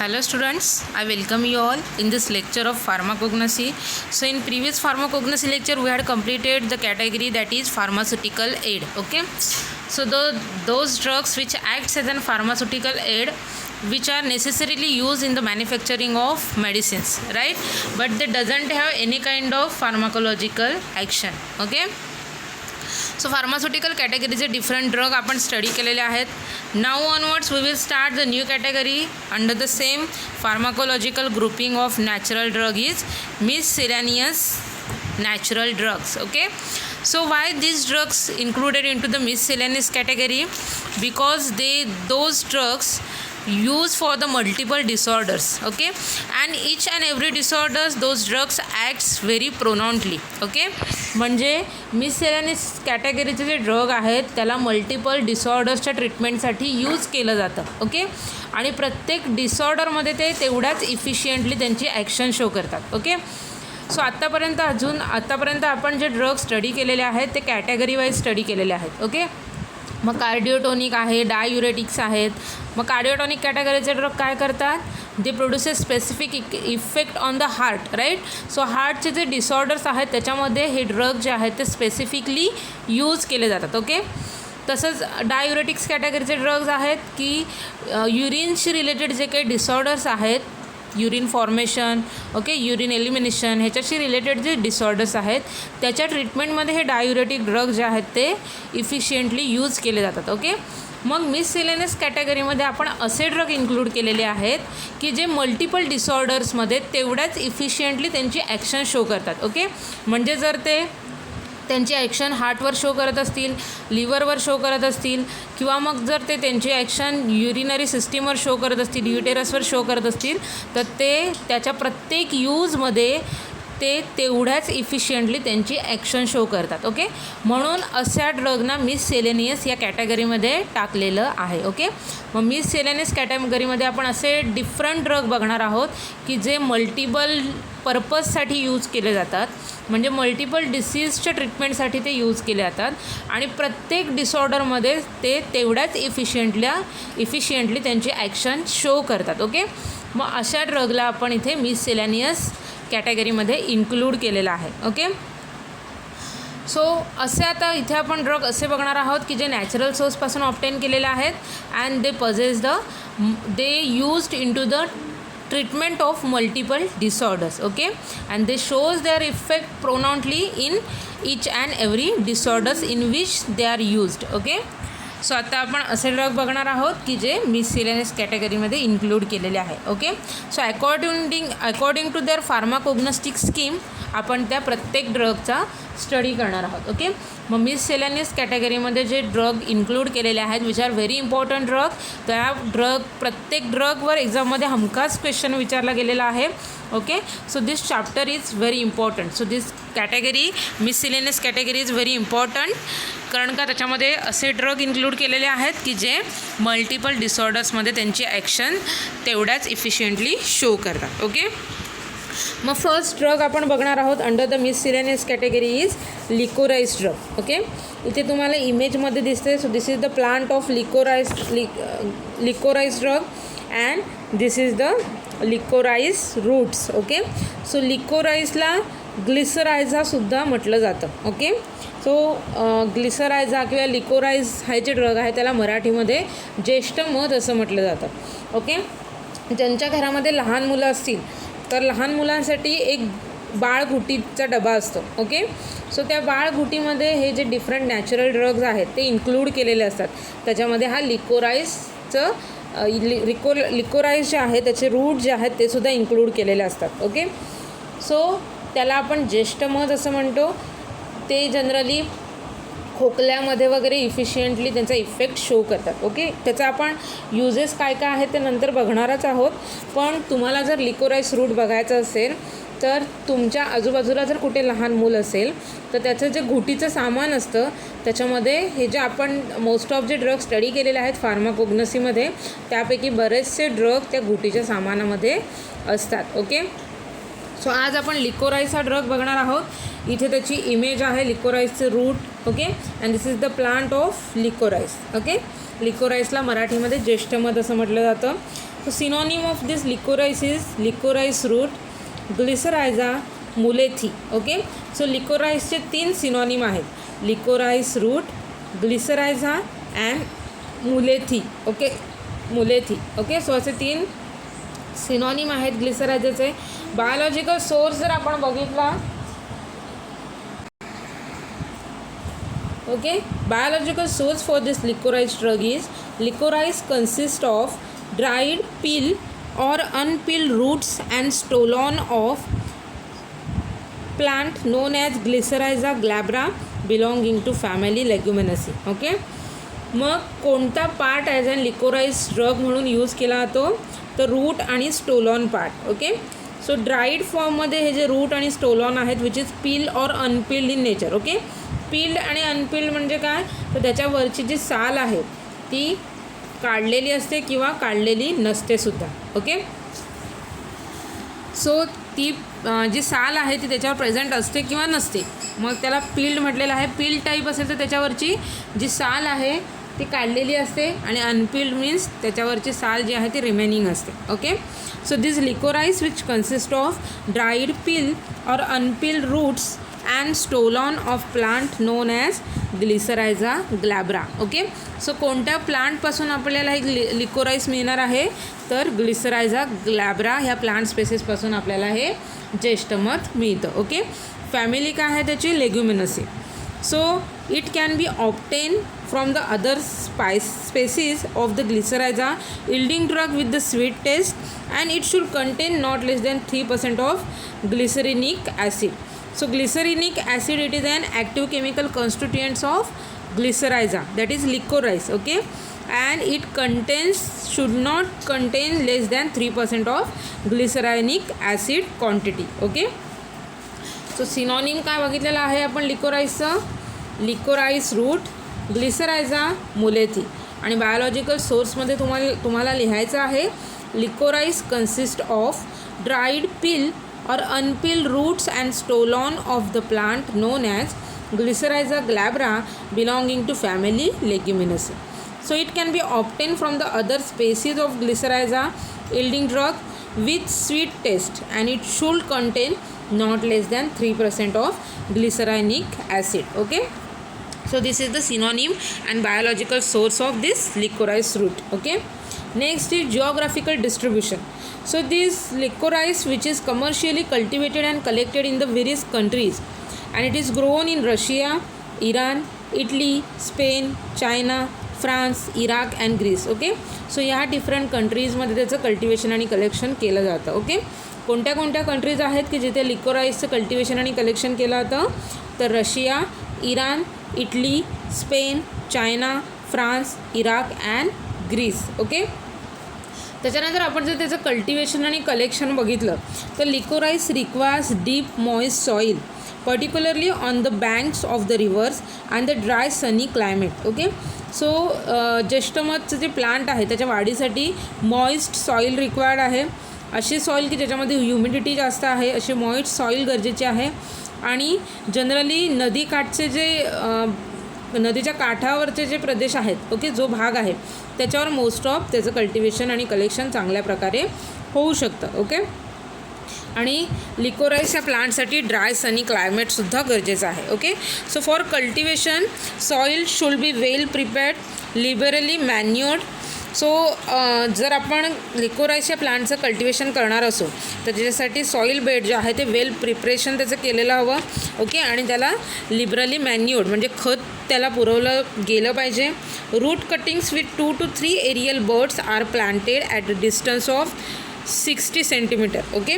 Hello students, I welcome you all in this lecture of pharmacognosy. So in previous pharmacognosy lecture we had completed the category that is pharmaceutical aid. Okay, so those drugs which acts as a pharmaceutical aid which are necessarily used in the manufacturing of medicines, right, but they doesn't have any kind of pharmacological action. Okay, so pharmaceutical categories different drug आपण study केलेले आहेत. Now onwards we will start the new category under the same pharmacological grouping of natural drug is miscellaneous natural drugs. Okay, so why these drugs included into the miscellaneous category? Because those drugs used for the multiple disorders. Okay, and each and every disorders those drugs acts very prominently. Okay, म्हणजे मिससेलेनियस कॅटेगरीचे जे drug आहेत त्याला multiple डिसऑर्डर्सच्या ट्रीटमेंटसाठी use केलं जातं. Okay, आणि प्रत्येक डिसऑर्डरमध्ये ते तेवढ्याच इफिशियंटली त्यांची ॲक्शन शो करतात. ओके, सो आत्तापर्यंत आपण जे ड्रग स्टडी केलेले आहेत ते कॅटेगरी वाईज स्टडी केलेले आहेत. ओके, मग कार्डिओटॉनिक आहे, डाययुरेटिक्स आहेत. मग कार्डिओटॉनिक कॅटेगरीचे ड्रग काय करतात? They produces specific effect on the heart, right. So हार्टचे जे डिसऑर्डर्स आहेत त्याच्यामध्ये हे ड्रग जे आहेत ते स्पेसिफिकली यूज केले जातात. ओके, तसंच डाययुरेटिक्स कॅटेगरीचे ड्रग्ज आहेत की युरिनशी रिलेटेड जे काही डिसऑर्डर्स आहेत, urine formation, okay, urine elimination, ह्याच्याशी रिलेटेड जे डिसऑर्डर्स आहेत त्याच्या ट्रीटमेंटमध्ये हे डाययुरेटिक ड्रग जे आहेत ते इफिशियंटली यूज केले जातात. ओके, मग मिससेलेनियस कॅटेगरीमध्ये आपण असे ड्रग इन्क्लूड केलेले आहेत की जे मल्टिपल डिसऑर्डर्समध्ये तेवढ्याच इफिशियंटली त्यांची ॲक्शन शो करतात. ओके, म्हणजे जर ते त्यांची ॲक्शन हार्टवर शो करत असतील, लिव्हरवर शो करत असतील, किंवा मग जर ते त्यांची ॲक्शन युरिनरी सिस्टीमवर शो करत असतील, युटेरसवर शो करत असतील, तर ते त्याच्या प्रत्येक यूजमध्ये ते तेवढ्याच इफिशियंटली त्यांची ॲक्शन शो करतात. ओके, म्हणून अशा ड्रगना मिससेलेनियस या कॅटेगरीमध्ये टाकलेलं आहे. ओके, मग मिससेलेनियस कॅटेगरीमध्ये आपण असे डिफरंट ड्रग बघणार आहोत की जे मल्टिपल पर्पजसाठी यूज केले जातात, म्हणजे मल्टिपल डिसीजच्या ट्रीटमेंटसाठी ते यूज केले जातात आणि प्रत्येक डिसऑर्डरमध्ये ते तेवढ्याच इफिशियंटली त्यांची ॲक्शन शो करतात. ओके, मग अशा ड्रगला आपण इथे मिससेलेनियस कॅटेगरीमध्ये इन्क्लूड केलेलं आहे. ओके, सो असे आता इथे आपण ड्रग असे बघणार आहोत की जे नॅचरल सोर्सपासून ऑब्टेन केलेले आहेत and they used in to the treatment of multiple disorders. Okay, and they shows their effect prominently in each and every disorders in which they are used. Okay, so आता आपण असे drug बघणार आहोत की जे मिससेलेनियस कॅटेगरीमध्ये इन्क्लूड केलेले आहे. Okay, so according to their pharmacognostic scheme आपण त्या प्रत्येक ड्रगचा स्टडी करणार आहोत. ओके, मग मिससेलेनियस कॅटेगरीमध्ये जे ड्रग इन्क्लूड केलेले आहेत which are very important drug, त्या प्रत्येक ड्रगवर एक्झाममध्ये हमखास क्वेश्चन विचारला गेलेला आहे. Okay, so this chapter is very important. So this category miscellaneous category is very important, कारण का त्याच्यामध्ये असे ड्रग इन्क्लूड केलेले आहेत की जे मल्टिपल डिसऑर्डर्समध्ये त्यांची ॲक्शन तेवढ्याच इफिशियंटली शो करतात. ओके, मग फर्स्ट ड्रग आपण बघणार आहोत under the miscellaneous category is liquorice drug. Okay, इथे तुम्हाला इमेजमध्ये दिसते. So this is the plant of liquorice drug and this is the liquorice roots. Okay, so लिकोराइजला ग्लिसरायझा सुद्धा म्हटलं जातं. ओके, सो ग्लिसरायझा किंवा लिकोराइज हा जे ड्रग आहे त्याला मराठीमध्ये ज्येष्ठ मध असं म्हटलं जातं. ओके, ज्यांच्या घरामध्ये लहान मुलं असतील तर लहान मुलांसाठी एक बाळघुटीचा डबा असतो. ओके, सो त्या बाळघुटीमध्ये हे जे डिफरंट नॅचरल ड्रग्ज आहेत ते इन्क्लूड केलेले असतात. त्याच्यामध्ये हा लिकोराइजचं लिकोराइज जे आहे त्याचे रूट जे आहेत ते सुद्धा इन्क्लूड केलेले असतात. ओके, सो त्याला आपण ज्येष्ठ मध असं म्हणतो. ते जनरली खोकल्यामध्ये वगैरे इफिशियंटली त्यांचा इफेक्ट शो करतात. ओके, त्याचा आपण युजेस काय काय आहेत ते नंतर बघणारच आहोत. पण तुम्हाला जर लिकोराइज रूट बघायचं असेल तर तुमच्या आजूबाजूला जर कुठे लहान मूल असेल तर त्याचं जे घुटीचं सामान असतं त्याच्यामध्ये हे जे आपण मोस्ट ऑफ जे ड्रग स्टडी केलेले आहेत फार्माकोग्नसीमध्ये त्यापैकी बरेचसे ड्रग त्या घुटीच्या सामानामध्ये असतात. ओके, सो आज आपण लिकोराइज हा ड्रग बघणार आहोत. इथे त्याची इमेज आहे लिकोराइजचे root. Okay, and this is the plant of liquorice. Okay, लिकोराइजला मराठीमध्ये ज्येष्ठ मध असं म्हटलं जातं. So synonym of this licorice is licorice root, Glycyrrhiza, mulethi. Okay, so लिकोराइसचे 3 सिनॉनिम आहेत, liquorice root, Glycyrrhiza and mulethi. Okay, mulethi. Okay, so असे 3 सिनॉनिम आहेत ग्लिसरायझाचे. बायोलॉजिकल सोर्स जर आपण बघितला, okay, biological source for this licorice drug is licorice consists of dried peel or unpeeled roots and stolon of plant known as Glycyrrhiza glabra belonging to family Leguminosae. Okay, मग कोणता part as an liquorice drug म्हणून use केला जातो, तर root आणि stolon part. Okay, so dried फॉर्ममध्ये हे जे रूट आणि स्टोलॉन आहेत which is peel or unpeeled in nature. Okay, peeled आणि अनपील्ड म्हणजे काय, तर त्याच्यावरची जी साल आहे ती काढलेली असते किंवा काढलेली नसते सुद्धा. ओके, सो ती जी साल आहे ती त्याच्यावर प्रेझेंट असते किंवा नसते, मग त्याला पील्ड म्हटलेलं आहे. पील्ड टाईप असेल तर त्याच्यावरची जी साल आहे ती काढलेली असते, आणि अनपील्ड मीन्स त्याच्यावरची साल जी आहे ती रिमेनिंग असते. Okay, so this liquorice which consist of dried peel or unpeeled roots and stolon of plant known as Glycyrrhiza glabra. Okay, so कोणत्या प्लांटपासून आपल्याला हे लिकोराइस मिळणार आहे, तर ग्लिसरायझा ग्लॅब्रा ह्या प्लांट स्पेसिसपासून आपल्याला हे ज्येष्ठमध मिळतं. ओके, फॅमिली काय आहे त्याची, Leguminosae. So it can be obtain from the other species of the Glycyrrhiza yielding drug with the sweet taste, and it should contain not less than 3% of glycerinic acid. So glycerinic acid, it is an active chemical constituent of Glycyrrhiza, that is licorice. Okay, and it should not contain less than 3% of glycerinic acid quantity. Okay, so synonym काय बघितलेलं आहे आपण लिकोराइसचं, liquorice root, ग्लिसरायझा, मुलेथी. आणि biological सोर्समध्ये तुम्हाला लिहायचं आहे liquorice consist of dried peel or unpeeled roots and stolon of the plant known as Glycyrrhiza glabra belonging to family Leguminosae. So it can be obtained from the other species of Glycyrrhiza yielding drug with sweet taste, and it should contain not less than 3% of glycerinic acid. Okay, so this is the synonym and biological source of this licorice root. Okay, next is geographical distribution. So this licorice which is commercially cultivated and collected in the various countries, and it is grown in Russia, Iran, Italy, Spain, China, France, Iraq and Greece. Okay, so ह्या different कंट्रीजमध्ये त्याचं cultivation आणि collection केलं जातं. Okay, कोणत्या कोणत्या countries आहेत की जिथे लिकोराइसचं कल्टिवेशन आणि कलेक्शन केलं जातं, तर Russia, Iran, Italy, Spain, China, France, Iraq and Greece. Okay, त्याच्यानंतर आपण जर त्याचं कल्टिवेशन आणि कलेक्शन बघितलं तर liquorice requires deep moist soil, particularly on the banks of the rivers and the dry sunny climate. Okay, so ज्येष्ठमधचं जे plant आहे त्याच्या वाढीसाठी मॉइस्ट सॉईल रिक्वायर्ड आहे, अशी सॉईल की ज्याच्यामध्ये ह्युमिडिटी जास्त आहे, अशी मॉइस्ट सॉईल गरजेची आहे. आणि जनरली नदीकाठचे जे नदीच्या काठावरचे जे प्रदेश आहेत, ओके, जो भाग आहे त्याच्यावर मोस्ट ऑफ त्याचं कल्टिवेशन आणि कलेक्शन चांगल्या प्रकारे होऊ शकतं. ओके, आणि लिकोराइस या प्लांटसाठी ड्राय सनी क्लायमेटसुद्धा गरजेचं आहे. Okay, so for cultivation soil should be well prepared, liberally manured. So जर आपण लिकोराइस या प्लांटचं कल्टिवेशन करणार असो तर त्याच्यासाठी सॉईल बेड जे आहे ते वेल प्रिपरेशन त्याचं केलेलं हवं. ओके, आणि त्याला लिबरली मॅन्युअर्ड म्हणजे खत त्याला पुरवलं गेलं पाहिजे. Root cuttings with 2 to 3 aerial buds are planted at a distance of 60 centimetre. Okay,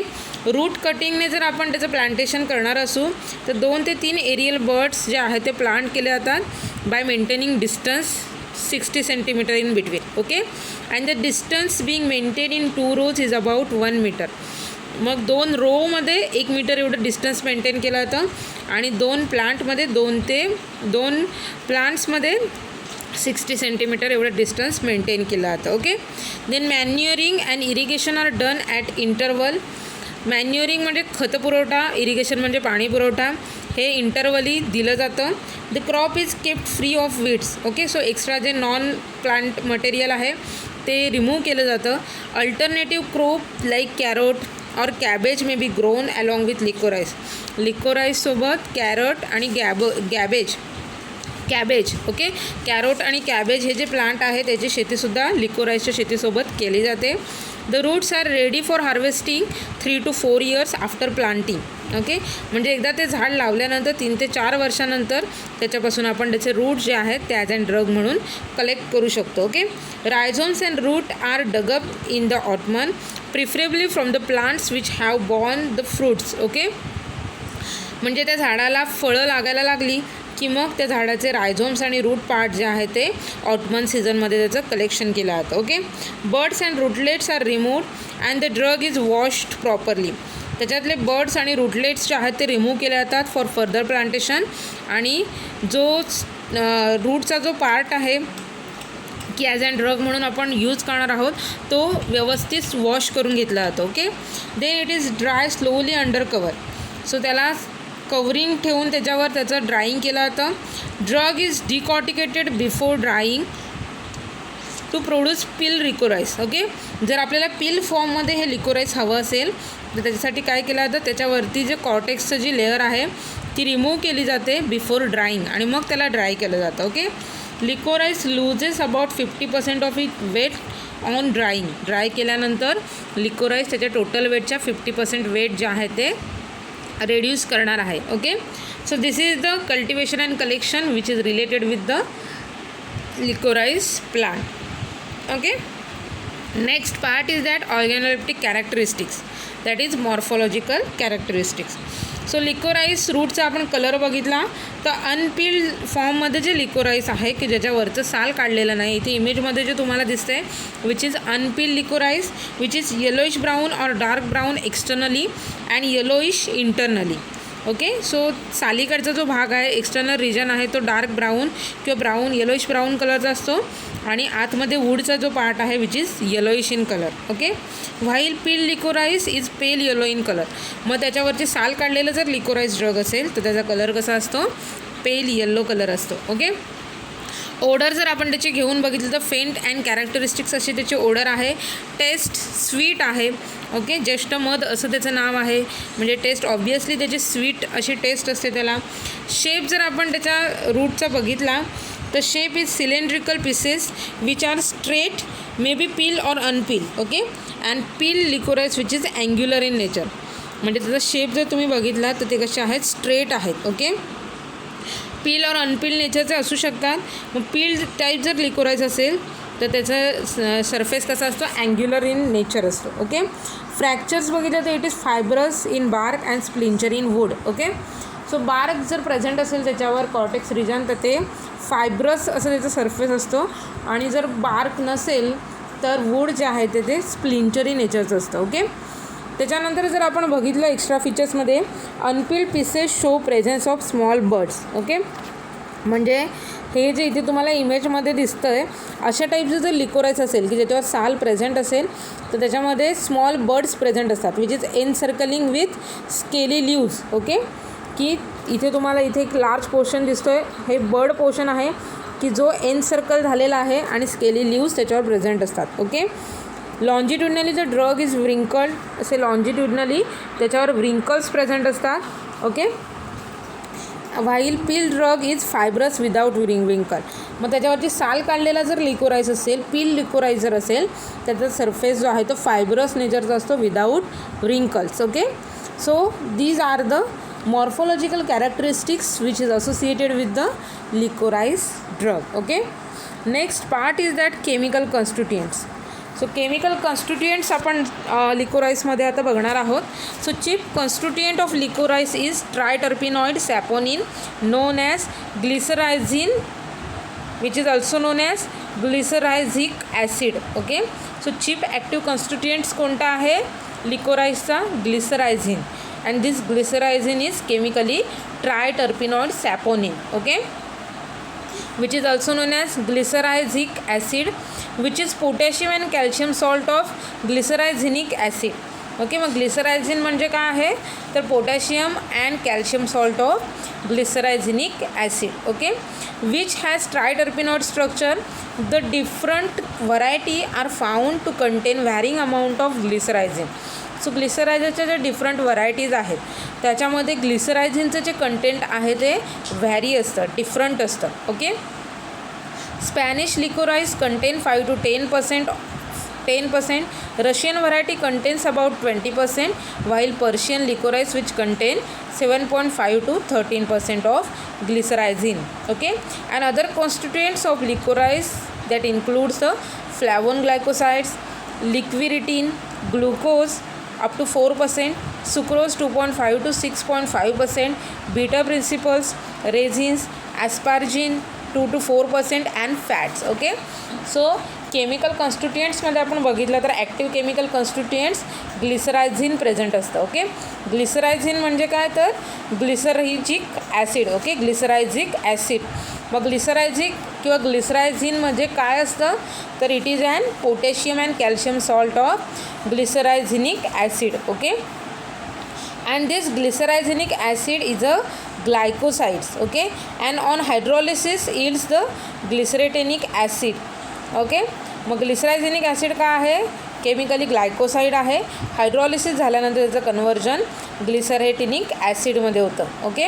root कटिंगने जर आपण त्याचं प्लांटेशन करणार असू तर 2 ते 3 एरियल बर्ड्स जे आहेत ते प्लांट केले जातात by maintaining distance 60 centimetre in between. Okay, and the distance being maintain in 2 rows is about 1 metre. मग 2 रोमध्ये 1 मीटर एवढं डिस्टन्स मेंटेन केलं जातं, आणि 2 प्लांटमध्ये 2 प्लांट्समध्ये 60 सेंटीमीटर एवढं डिस्टन्स मेंटेन केलं जातं. Okay, then manuring and irrigation are done at interval. Manuring म्हणजे खतपुरवठा, इरिगेशन म्हणजे पाणी पुरवठा, हे इंटरवली दिलं जातं. The crop is kept free of weeds. Okay, so extra जे नॉन प्लांट मटेरियल आहे ते रिमूव्ह केलं जातं. Alternative crop like carrot or cabbage may be grown along with liquorice. लिकोराईससोबत कॅरट आणि कॅबेज ओके, कॅरोट आणि कॅबेज हे जे प्लांट आहे त्याची शेतीसुद्धा लिकोराईसच्या शेतीसोबत केली जाते. The roots are ready for harvesting 3 to 4 years after planting. Okay, म्हणजे एकदा ते झाड लावल्यानंतर 3 ते 4 वर्षानंतर त्याच्यापासून आपण त्याचे रूट जे आहेत ते ॲज अँड ड्रग म्हणून कलेक्ट करू शकतो. Okay, rhizomes and root are dug up in the autumn preferably from the plants which have borne the fruits. Okay, म्हणजे त्या झाडाला फळं लागायला लागली की मग त्या झाडाचे रायझोम्स आणि रूट पार्ट जे आहे ते ऑटमन सीझनमध्ये त्याचं कलेक्शन केलं जातं. Okay, buds and rootlets are removed and the drug is washed properly. त्याच्यातले बर्ड्स आणि रूटलेट्स जे आहेत ते रिमूव्ह केले जातात फॉर फर्दर प्लांटेशन. आणि जो रूटचा जो पार्ट आहे की ॲज अँड ड्रग म्हणून आपण यूज करणार आहोत तो व्यवस्थित वॉश करून घेतला जातो. Okay, then it is dry slowly under cover. So त्याला कवरिंग ठेवून त्याच्यावर त्याचं ड्राईंग केलं जातं. Drug is decorticated before drying to produce peeled liquorice. Okay, जर आपल्याला पिल फॉर्ममध्ये हे लिकोराईस हवं असेल तर त्याच्यासाठी काय केलं जातं, त्याच्यावरती जे कॉर्टेक्सचं जी लेअर आहे ती रिमूव्ह केली जाते बिफोर ड्राईंग आणि मग त्याला ड्राय केलं जातं. Okay, liquorice loses about 50% of it weight on drying. Dry केल्यानंतर लिकोराईस त्याच्या टोटल वेटच्या 50% वेट जे आहे ते रेड्यूस करणार आहे. Okay, so this is the cultivation and collection which is related with the liquorice plant. Okay, next part is that organoleptic characteristics, that is morphological characteristics. So liquorice रूटचा आपण colour बघितला तर अनपील्ड फॉर्ममध्ये जे लिकोराईस आहे की ज्याच्यावरचं साल काढलेलं नाही, इथे इमेजमध्ये जे तुम्हाला दिसतंय which is unpeeled liquorice which is yellowish brown or dark brown externally and yellowish internally. Okay, so सालीकडचा जो भाग आहे एक्सटर्नल रिजन आहे तो डार्क ब्राऊन किंवा ब्राऊन येलोइश ब्राऊन कलरचा असतो आणि आतमध्ये वूडचा जो पार्ट आहे which is yellowish in colour. Okay, while peeled liquorice is pale yellow in colour. मग त्याच्यावरची साल काढलेलं जर लिकोराईस ड्रग असेल तर त्याचा कलर कसा असतो, पेल येल्लो कलर असतो. ओके, ओडर जर आपण त्याची घेऊन बघितलं तर फेंट अँड कॅरेक्टरिस्टिक्स अशी त्याची ओडर आहे. टेस्ट स्वीट आहे. ओके, ज्येष्ठ मध असं त्याचं नाव आहे, म्हणजे टेस्ट ऑब्वियसली त्याची स्वीट अशी टेस्ट असते त्याला. शेप जर आपण त्याच्या रूटचा बघितला तर shape is cylindrical pieces which are straight may be peel or unpeel. Okay, and peel liquorice which is angular in nature. म्हणजे त्याचा शेप जर तुम्ही बघितला तर ते कसे आहेत, स्ट्रेट आहेत. ओके, पील और अनपील नेचरचे असू शकतात. मग पील टाईप जर लिकोराईस असेल तर त्याचा सरफेस कसा असतो, अँग्युलर इन नेचर असतो. ओके, फ्रॅक्चर्स बघितलं तर it is fibrous in bark and splinter in wood. Okay, so bark जर प्रेझेंट असेल त्याच्यावर कॉर्टेक्स रिजन तर ते फायब्रस असं त्याचा सरफेस असतो आणि जर बार्क नसेल तर वूड जे आहे ते स्प्लिंचरी नेचरचं असतं. ओके, त्याच्यानंतर जर आपण बघितलं एक्स्ट्रा फीचर्समध्ये unpeeled pieces show presence of small buds. Okay, म्हणजे हे जे इथे तुम्हाला इमेजमध्ये दिसतं आहे अशा टाईपचं जर लिकोराईस असेल की ज्याच्यावर साल प्रेझेंट असेल तर त्याच्यामध्ये स्मॉल बर्ड्स प्रेझेंट असतात which is encircling with scaly leaves. Okay, की इथे तुम्हाला इथे एक लार्ज पोर्शन दिसतो आहे, हे बर्ड पोर्शन आहे की जो एनसर्कल झालेला आहे आणि स्केली लीव्ज त्याच्यावर प्रेझेंट असतात. Okay, लॉन्जिट्युडनली the drug is wrinkled, असे लॉन्जिट्युडनली त्याच्यावर व्रिंकल्स प्रेझेंट असतात. Okay, while peel drug is fibrous without wrinkle. मग त्याच्यावरती साल काढलेला जर लिकोराईस असेल, पील लिकोराईस जर असेल त्याचा सरफेस जो आहे तो फायब्रस नेचरचा असतो without wrinkles. Okay, so these are the morphological characteristics which is associated with the liquorice drug. Okay, next part is that chemical constituents. So chemical constituents आपण लिकोराईसमध्ये आता बघणार आहोत. So chief constituent of liquorice is triterpenoid saponin known as glycyrrhizin which is also known as glycyrrhizic acid. Okay, so chief active constituents कोणता आहे लिकोराईसचा, glycyrrhizin. And this glycyrrhizin is chemically triterpenoid saponin. Okay, which is also known as glycerizic acid, which is potassium and calcium salt of glycyrrhizinic acid. Okay, मग glycyrrhizin म्हणजे काय आहे तर potassium and calcium salt of glycyrrhizinic acid. Okay, which has triterpenoid structure. The different variety are found to contain varying amount of glycyrrhizin. So ग्लिसरायझरच्या ज्या different varieties आहेत त्याच्यामध्ये ग्लिसरायझिनचं जे कंटेंट आहे ते व्हॅरी असतं, डिफरंट असतं. Okay, Spanish liquorice content 5 to 10%. Russian variety contains about 20%, while Persian licorice which contain 7.5 to 13% of glycyrrhizin. Okay, and other constituents of licorice that includes the flavonoglycosides, liquiritin, glucose up to 4%, sucrose 2.5 to 6.5%, beta principles, resins, asparagine 2 to 4% and fats. Okay, so chemical कॉन्स्टिट्युएंट्समध्ये आपण बघितलं तर active chemical constituents glycyrrhizin present असतं. Okay, glycyrrhizin म्हणजे काय तर glycyrrhizic acid. Okay, glycyrrhizic acid. मग glycyrrhizic किंवा ग्लिसरायझिन म्हणजे काय असतं तर it is an potassium and calcium salt of glycyrrhizinic acid. Okay, and this glycyrrhizinic acid is a glycosides. Okay, and on hydrolysis yields the glycerationic acid. Okay, मग ग्लिसरायझिनिक acid काय आहे chemically ग्लायकोसाईड आहे. Hydrolysis झाल्यानंतर त्याचं कन्व्हर्जन ग्लिसरेटिनिक ॲसिडमध्ये होतं. Okay,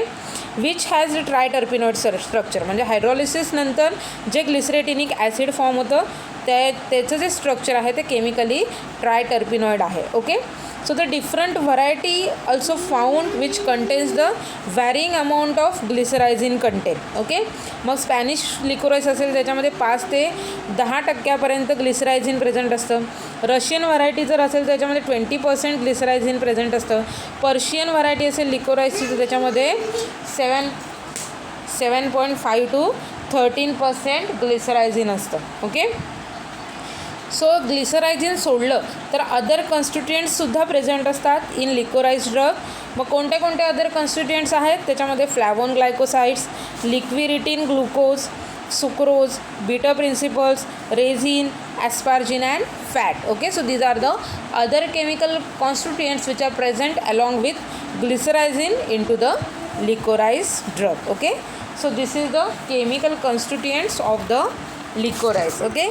which has triterpenoid structure म्हणजे hydrolysis नंतर जे ग्लिसरेटिनिक ॲसिड फॉर्म होतं त्याचं जे स्ट्रक्चर आहे ते केमिकली ट्रायटर्पिनॉइड आहे. Okay, so the different variety also found which contains the varying amount of glycyrrhizin content. Okay, मग स्पॅनिश लिकोराइस असेल त्याच्यामध्ये 5 ते 10% ग्लिसरायझिन प्रेझेंट असतं. रशियन व्हरायटी जर असेल त्याच्यामध्ये 20% ग्लिसरायझिन प्रेझेंट असतं. पर्शियन व्हरायटी असेल लिकोराइसची तर त्याच्यामध्ये 7.5 to 13% ग्लिसरायझिन असतं. ओके, सो ग्लिसरायझिन सोडलं तर अदर कॉन्स्टिट्युएंट्ससुद्धा प्रेझेंट असतात इन लिकोराइज ड्रग. मग कोणते कोणते अदर कॉन्स्टिट्युएंट्स आहेत त्याच्यामध्ये flavone glycosides, liquiritin, glucose, sucrose, bitter principles, resin, asparagine and fat. Okay, so these are the other chemical constituents which are present along with glycyrrhizin in to the liquorice drug. Okay, so this is the chemical constituents of the licorice. Okay,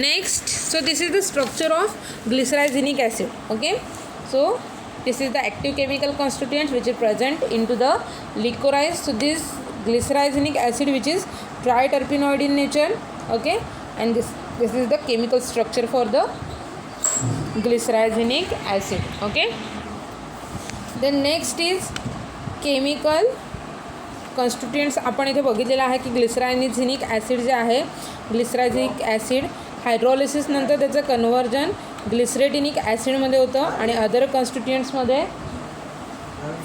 next, so this is the structure of glycyrrhizinic acid. Okay, so this is the active chemical constituents which is present into the licorice. So this glycyrrhizinic acid which is triterpenoid in nature. Okay, and this is the chemical structure for the glycyrrhizinic acid. Okay, then next is chemical constituents आपण इथे बघितलेलं आहे की ग्लिसरायझिनिक acid जे आहे ग्लिसरायझिनिक acid hydrolysis नंतर त्याचं conversion ग्लिसरेटिनिक ॲसिडमध्ये होतं आणि अदर कॉन्स्टिट्युएंट्समध्ये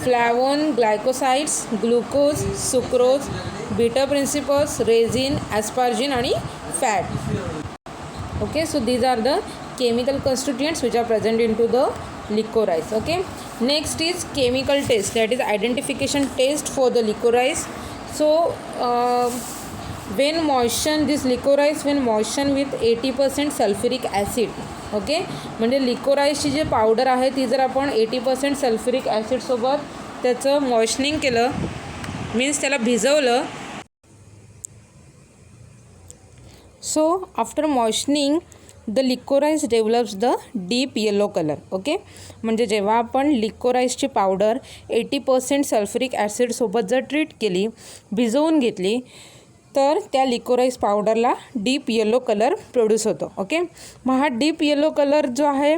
flavone glycosides, glucose, sucrose, bitter principles, resin, asparagine आणि fat. Okay, so these are the chemical constituents which are present into the licorice. Okay, next is chemical test, that is identification test for the licorice. So when moistened, this licorice when moistened with 80% sulfuric acid. Okay, म्हणजे लिकोराइसची जी powder आहे ती जर आपण 80% sulphuric ॲसिडसोबत त्याचं मॉइशनिंग केलं means त्याला भिजवलं. So after moistening the liquorice develops the deep yellow colour. Okay, म्हणजे जेव्हा आपण लिकोराइसची पावडर 80% सल्फ्युरिक ॲसिडसोबत जर ट्रीट केली, भिजवून घेतली, तर त्या लिकोराइस पावडरला डीप येलो कलर प्रोड्यूस होतो. ओके, मग हा डीप येलो कलर जो आहे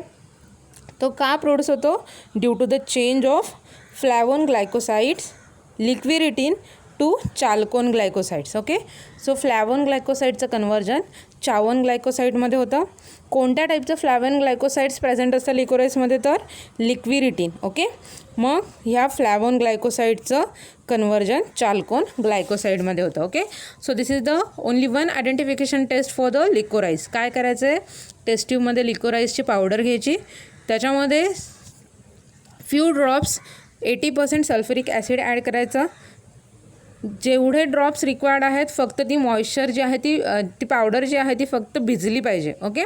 तो का प्रोड्यूस होतो? Due to the change of flavone glycosides liquiritin to chalcone glycosides. Okay, so flavone ग्लायकोसाइडचं कन्व्हर्जन चावोन ग्लायकोसाइडमध्ये होतं. कोणत्या टाईपचं फ्लॅवोन ग्लायकोसाइड्स प्रेझेंट असतं लिकोराइसमध्ये? तर लिक्विरिटिन. ओके, मग ह्या फ्लॅवोन ग्लायकोसाइडचं कन्व्हर्जन चाल्कोन ग्लायकोसाइडमध्ये होतं. Okay, so this is the only one identification test for the liquorice. काय करायचं आहे? टेस्ट ट्यूबमध्ये लिकोराइसची पावडर घ्यायची, त्याच्यामध्ये few drops 80% sulphuric acid add करायचं, जेवढे ड्रॉप्स रिक्वायर्ड आहेत फक्त ती मॉइश्चर जी आहे ती पावडर जी आहे ती फक्त भिजली पाहिजे. ओके,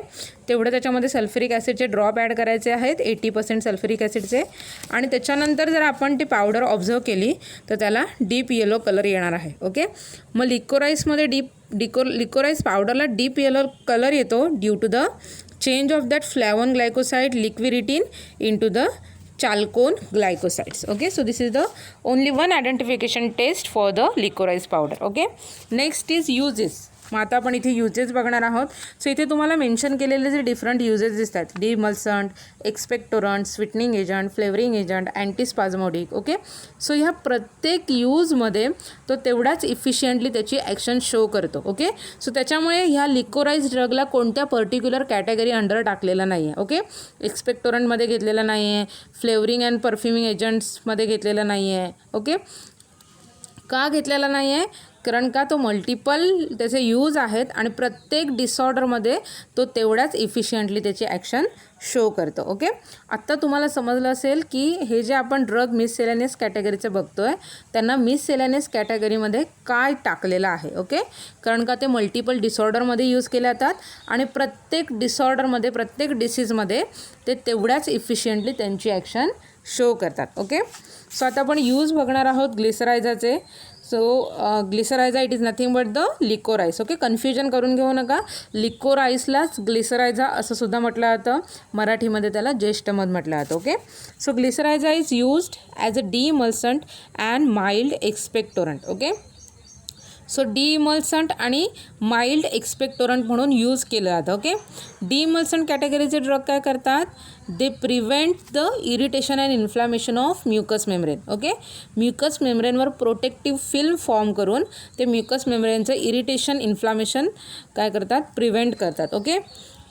तेवढं त्याच्यामध्ये सल्फ्युरिक ॲसिडचे ड्रॉप ॲड करायचे आहेत 80% सल्फ्युरिक ॲसिडचे. आणि त्याच्यानंतर जर आपण ती पावडर ऑब्झर्व केली तर त्याला डीप येलो कलर येणार आहे. ओके, मग लिकोराईसमध्ये लिकोराईस पावडरला डीप येलो कलर येतो due to the change of that flavone glycoside liquiritin into the chalcone glycosides. Okay, so this is the only one identification test for the licorice powder. Okay, next is uses. मग आता आपण इथे uses बघणार आहोत. So इथे तुम्हाला mention केलेले जे डिफरंट युजेस दिसतात, demulcent, expectorant, sweetening agent, flavouring agent, antispasmodic. Okay, so ह्या प्रत्येक यूजमध्ये तो तेवढाच इफिशियंटली त्याची ॲक्शन शो करतो. ओके, सो त्याच्यामुळे ह्या लिकोराईज ड्रगला कोणत्या पर्टिक्युलर कॅटेगरी अंडर टाकलेला नाही आहे. ओके, एक्सपेक्टोरंटमध्ये घेतलेला नाही आहे, फ्लेवरिंग अँड परफ्युमिंग एजंट्समध्ये घेतलेला नाही आहे. ओके, का घेतलेला नाही आहे? कारण का तो मल्टिपल त्याचे यूज आहेत आणि प्रत्येक डिसऑर्डरमध्ये तो तेवढ्याच इफिशियंटली त्याची ॲक्शन शो करतो. ओके, आत्ता तुम्हाला समजलं असेल की हे जे आपण ड्रग मिससेलेनियस कॅटेगरीचे बघतो आहे त्यांना मिससेलेनियस कॅटेगरीमध्ये काय टाकलेलं आहे. ओके, कारण का ते मल्टिपल डिसऑर्डरमध्ये यूज केले जातात आणि प्रत्येक डिसऑर्डरमध्ये प्रत्येक डिसीजमध्ये ते तेवढ्याच इफिशियंटली त्यांची ॲक्शन शो करतात. ओके, सो आता आपण यूज बघणार आहोत ग्लिसरायझाचे. So glycyrrhiza it is nothing but the liquorice. Okay, confusion करून घेऊ नका, लिकोराईसलाच ग्लिसरायझा असं सुद्धा म्हटलं जातं, मराठीमध्ये त्याला ज्येष्ठमध म्हटलं जातं. Okay, so glycyrrhiza is used as a demulcent and mild expectorant. Okay, so demulcent आणि माइल्ड एक्सपेक्टोरंट म्हणून यूज केलं जातं. ओके, डिमल्संट कॅटेगरीचे ड्रग काय करतात? They prevent the irritation and inflammation of mucous membrane. Okay, mucous मेम्ब्रेनवर प्रोटेक्टिव्ह फिल्म फॉर्म करून ते mucus मेम्ब्रेनचं irritation inflammation काय करतात? प्रिव्हेंट करतात. ओके,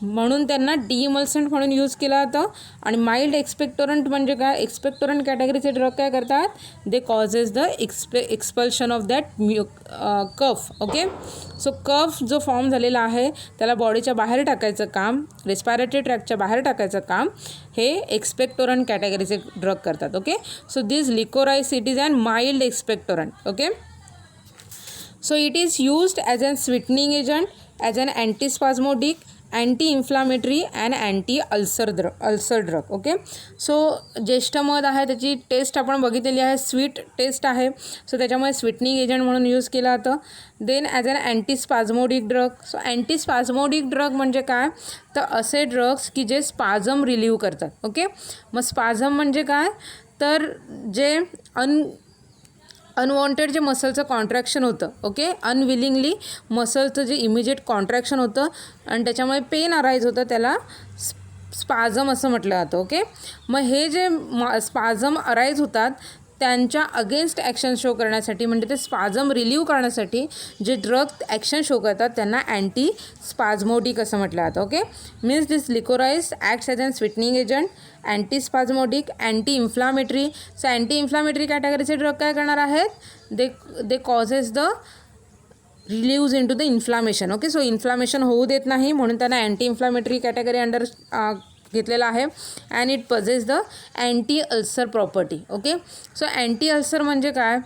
म्हणून त्यांना डिमल्संट म्हणून यूज केला जातं. आणि माइल्ड एक्सपेक्टोरंट म्हणजे काय? एक्सपेक्टोरंट कॅटेगरीचे ड्रग काय करतात? They causes the expulsion of that cough. Okay, so cough जो फॉर्म झालेला आहे त्याला बॉडीच्या बाहेर टाकायचं काम, रेस्पायरेटरी ट्रॅकच्या बाहेर टाकायचं काम हे एक्सपेक्टोरंट कॅटेगरीचे ड्रग करतात. Okay, so this liquorice it is an mild expectorant. Okay, so it is used as an sweetening agent, as an antispasmodic, anti inflammatory and anti ulcer drug. Okay, so ज्येष्ठमध आहे त्याची taste आपण बघितलेली आहे, sweet taste आहे, so त्याच्यामुळे sweetening agent म्हणून use केलं जातं. Then as an antispasmodic drug. So antispasmodic drug म्हणजे काय? तर असे ड्रग्स की जे स्पाझम रिलीव्ह करतात. ओके, मग स्पाझम म्हणजे काय? तर जे अनवॉन्टेड जे मसलचं कॉन्ट्रॅक्शन होतं. ओके, अनविलिंगली मसलचं जे इमिजिएट कॉन्ट्रॅक्शन होतं आणि त्याच्यामुळे पेन अराईज होतं त्याला स्पाझम असं म्हटलं जातं. ओके, मग हे जे स्पाझम अराईज होतात त्यांच्या अगेन्स्ट ॲक्शन शो करण्यासाठी म्हणजे ते स्पाझम रिलीव्ह करण्यासाठी जे ड्रग ॲक्शन शो करतात त्यांना अँटी स्पाझमोडिक असं म्हटलं जातं. Okay, means this liquorice acts as an sweetening agent, antispasmodic, anti inflammatory. So anti inflammatory कॅटेगरीचे ड्रग काय करणार आहेत? They causes the relieves in to the inflammation. Okay, so inflammation होऊ देत नाही म्हणून त्यांना अँटी इन्फ्लामेटरी कॅटेगरी अंडर घेतलेला आहे. And it possesses the anti ulcer property. Okay, so anti ulcer म्हणजे काय?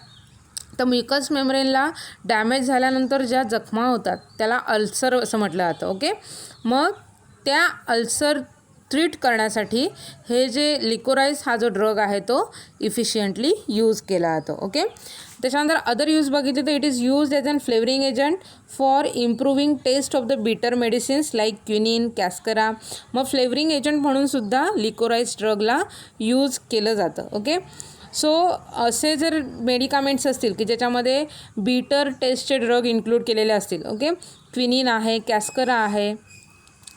तर म्युकस मेम्ब्रेनला डॅमेज झाल्यानंतर ज्या जखमा होतात त्याला अल्सर असं म्हटलं जातं. ओके, मग त्या अल्सर ट्रीट करण्यासाठी हे जे लिकोराईस हा जो ड्रग आहे तो इफिशियंटली यूज केला जातो. ओके, त्याच्यानंतर अदर यूज बघितले तर it is use as an flavouring agent for improving taste of the bitter medicines like quinine, cascara. मग फ्लेवरिंग एजंट म्हणून सुद्धा लिकोराईस ड्रगला यूज केलं जातं. ओके, सो असे जर मेडिकामेंट्स असतील की ज्याच्यामध्ये बिटर टेस्टचे ड्रग इन्क्लूड केलेले असतील. ओके, क्विनिन आहे, कॅस्करा आहे.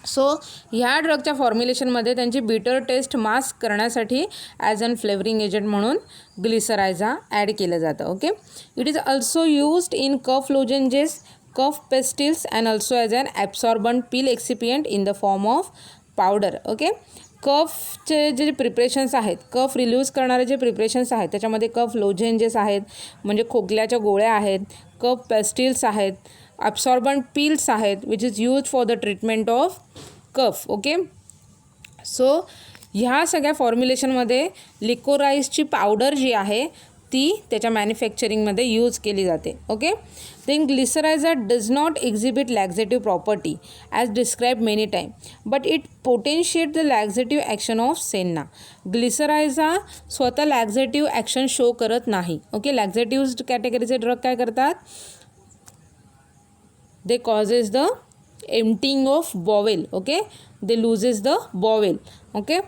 सो ह्या ड्रगच्या फॉर्म्युलेशनमध्ये त्यांची बिटर टेस्ट मास्क करण्यासाठी ॲज अन फ्लेवरिंग एजंट म्हणून ग्लिसरायझा ॲड केलं जातं. Okay, it is also used in cough lozenges, cough pastilles and also as an absorbent pill excipient in the form of powder. Okay, कफचे जे preparations आहेत, कफ रिलीव्ज करणारे जे preparations आहेत त्याच्यामध्ये कफ लोजेंजेस आहेत म्हणजे खोकल्याच्या गोळ्या आहेत, कफ पेस्टिल्स आहेत, ॲब्सॉर्बंट पील्स आहेत which is use for the treatment of cough. Okay, so ह्या सगळ्या फॉर्म्युलेशनमध्ये लिकोराईसची पावडर जी आहे ती त्याच्या मॅन्युफॅक्चरिंगमध्ये यूज केली जाते. Okay. Then glycyrrhiza does not exhibit laxative property as describe many time but it potentiate the laxative action of senna. Glycyrrhiza स्वतः laxative action show करत नाही. ओके. लॅक्झेटिव्ह कॅटेगरीचे ड्रग काय करतात, they causes the emptying of bowel. Okay. They looses the bowel. Okay.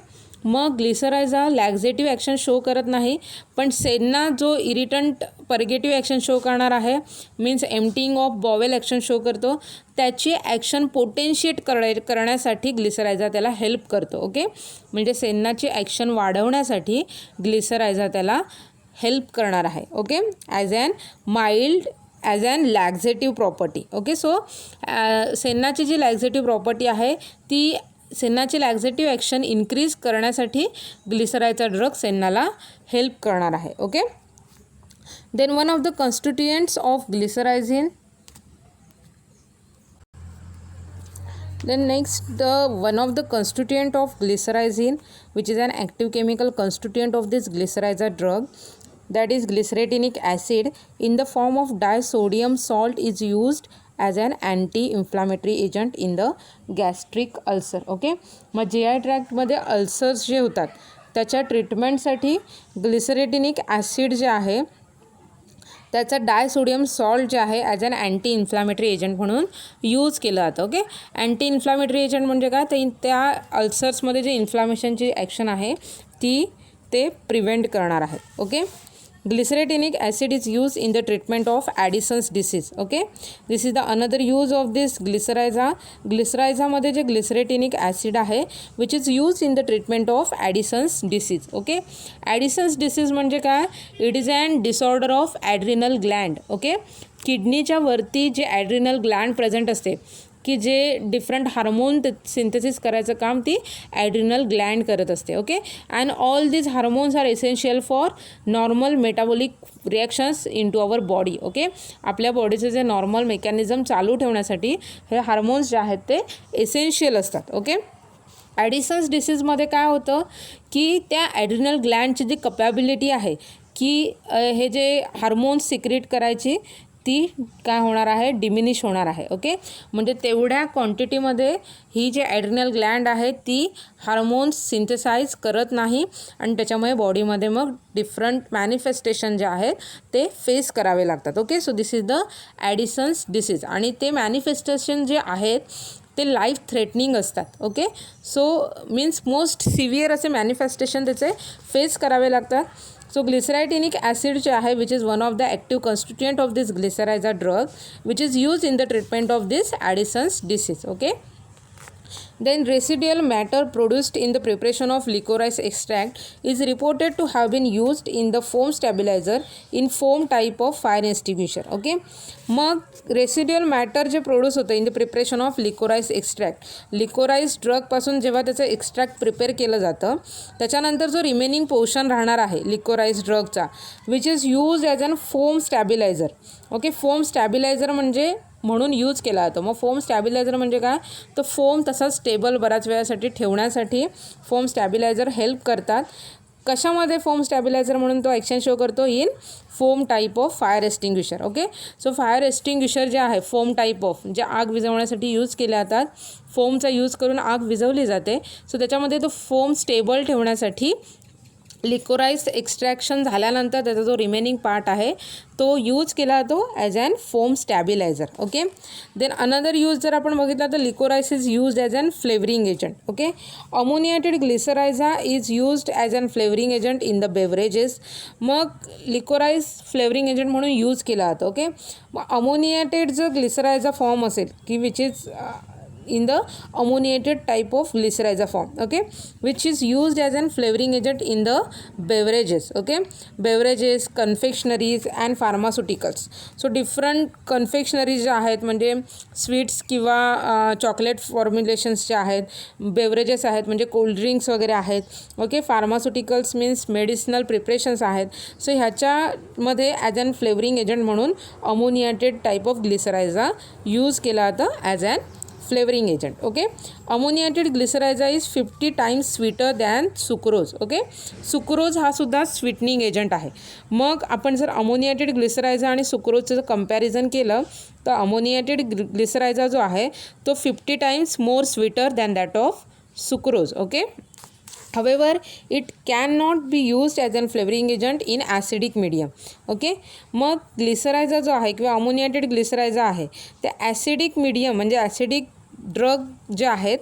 मग glycyrrhiza लॅक्झेटिव्ह action show करत नाही, पण सेन्ना जो इरिटंट परगेटिव्ह ॲक्शन शो करणार आहे, means emptying of bowel action show करतो, त्याची ॲक्शन पोटेन्शिएट करण्यासाठी ग्लिसरायझा त्याला हेल्प करतो. ओके. म्हणजे सेन्नाची ॲक्शन वाढवण्यासाठी ग्लिसरायझा त्याला हेल्प करणार आहे. Okay. As an laxative property. Okay. So सेन्नाची जी लॅक्झेटिव्ह प्रॉपर्टी आहे ती सेन्नाची लॅक्झेटिव्ह ॲक्शन इन्क्रीज करण्यासाठी ग्लिसरायझा ड्रग सेन्नाला हेल्प करणार आहे. Okay. Then one of the constituents of glycyrrhizin. Then next, one of the constituent of glycyrrhizin, which is an active chemical constituent of this glycyrrhiza drug, that is glycerationic acid in the form of disodium salt, is used as an anti-inflammatory agent in the gastric ulcer. Okay. मग GI ट्रॅक्टमध्ये ulcers जे होतात त्याच्या ट्रीटमेंटसाठी ग्लिसरेटिनिक acid जे आहे त्याचा डायसोडियम salt जे आहे as an anti inflammatory agent म्हणून यूज केलं जातं. ओके. अँटी इन्फ्लॅमेटरी एजंट म्हणजे काय, तर त्या अल्सर्समध्ये जे इन्फ्लॅमेशनची ॲक्शन आहे ते प्रिव्हेंट करणार आहे. Okay. Glycerationic acid is used in the treatment of Addison's disease. Okay, this is the another use of this glycyrrhiza. Glycyrrhiza मध्ये जे glycerationic acid आहे which is used in the treatment of Addison's disease. Okay, Addison's disease म्हणजे काय, it is an disorder of adrenal gland. Okay, किडनीच्या वरती जे adrenal gland present असते की जे डिफरंट हार्मोन सिंथेसिस करायचं काम ती ॲड्रिनल ग्लँड करत असते. Okay. And all these hormones are essential for normal metabolic reactions in to our body. Okay. आपल्या बॉडीचं जे नॉर्मल मेकॅनिझम चालू ठेवण्यासाठी हे हार्मोन्स जे आहेत ते एसेन्शियल असतात. ओके. ॲडिसन्स डिसीजमध्ये काय होतं की त्या ॲड्रिनल ग्लँडची जी कपॅबिलिटी आहे की हे जे हार्मोन्स सिक्रेट करायची ती काय होणार आहे, डिमिनिश होणार आहे. ओके. म्हणजे तेवढ्या क्वांटिटीमध्ये ही जी ॲड्रिनल ग्लँड आहे ती हार्मोन्स सिंथेसाइज करत नाही आणि त्याच्यामुळे बॉडीमध्ये मग डिफरंट मॅनिफेस्टेशन जे आहेत ते फेस करावे लागतात. Okay. So this is the Addison's disease आणि ते मॅनिफेस्टेशन जे आहेत ते लाईफ थ्रेटनिंग असतात. Okay. So means most severe असे मॅनिफेस्टेशन त्याचे फेस करावे लागतात. So glycerationic acid जे आहे which is one of the active constituent of this glycyrrhiza drug which is used in the treatment of this Addison's disease. Okay. Then residual matter produced in the preparation of licorice extract is reported to have been used in the foam stabilizer in foam type of fire extinguisher. Okay. मग residual matter जे produce होतं in the preparation of liquorice extract, liquorice ड्रगपासून जेव्हा त्याचं extract prepare केलं जातं त्याच्यानंतर जो रिमेनिंग पोर्शन राहणार आहे लिकोराइस ड्रगचा which is use as an foam stabiliser. Okay. Foam stabiliser म्हणजे म्हणून यूज केला जातो. मग फोम स्टॅबिलायझर म्हणजे काय, तर फोम तसाच स्टेबल बऱ्याच वेळासाठी ठेवण्यासाठी फोम स्टॅबिलायझर हेल्प करतात. कशामध्ये फोम स्टॅबिलायझर म्हणून तो ॲक्शन शो करतो, in foam type of fire extinguisher. Okay. So fire extinguisher जे आहे फोम टाईप ऑफ जे आग विझवण्यासाठी यूज केले जातात, फोमचा यूज करून आग विझवली जाते. सो त्याच्यामध्ये तो फोम स्टेबल ठेवण्यासाठी लिकोराइस एक्स्ट्रॅक्शन झाल्यानंतर त्याचा जो रिमेनिंग पार्ट आहे तो यूज केला जातो as an foam stabiliser. Okay. Then another use जर आपण बघितला तर liquorice is used as an flavouring agent. Okay. Ammoniated glycyrrhiza is used as an flavouring agent in the beverages. मग लिकोराइस फ्लेवरिंग एजंट म्हणून use केला जातो. Okay. मग ammoniated जर ग्लिसरायझा फॉर्म असेल की which is in the ammoniated type of glycyrrhiza form. Okay, which is used as an flavoring agent in the beverages. Okay, beverages, confectionaries and pharmaceuticals. So different confectionaries जे आहेत म्हणजे sweets किंवा chocolate फॉर्म्युलेशन्स जे आहेत, beverages आहेत म्हणजे cold drinks वगैरे आहेत. Okay. Pharmaceuticals means medicinal preparations आहेत. सो ह्याच्यामध्ये ॲज अन फ्लेवरिंग एजंट म्हणून ammoniated type of glycyrrhiza use केला जातं as an flavouring agent. Okay, ammoniated glycyrrhiza is 50 times sweeter than sucrose. Okay, sucrose हा सुद्धा स्वीटनिंग एजंट आहे. मग आपण जर अमोनिएटेड ग्लिसरायझा आणि सुक्रोजचं कंपॅरिझन केलं तर अमोनिएटेड ग्लिसरायझा जो आहे तो 50 times more sweeter than that of sucrose. Okay, however it cannot be used as an flavoring agent in acidic medium. Okay, मग ग्लिसरायझा जो आहे किंवा अमोनिएटेड ग्लिसरायझा आहे ते ॲसिडिक मीडियम म्हणजे ॲसिडिक ड्रग जे आहेत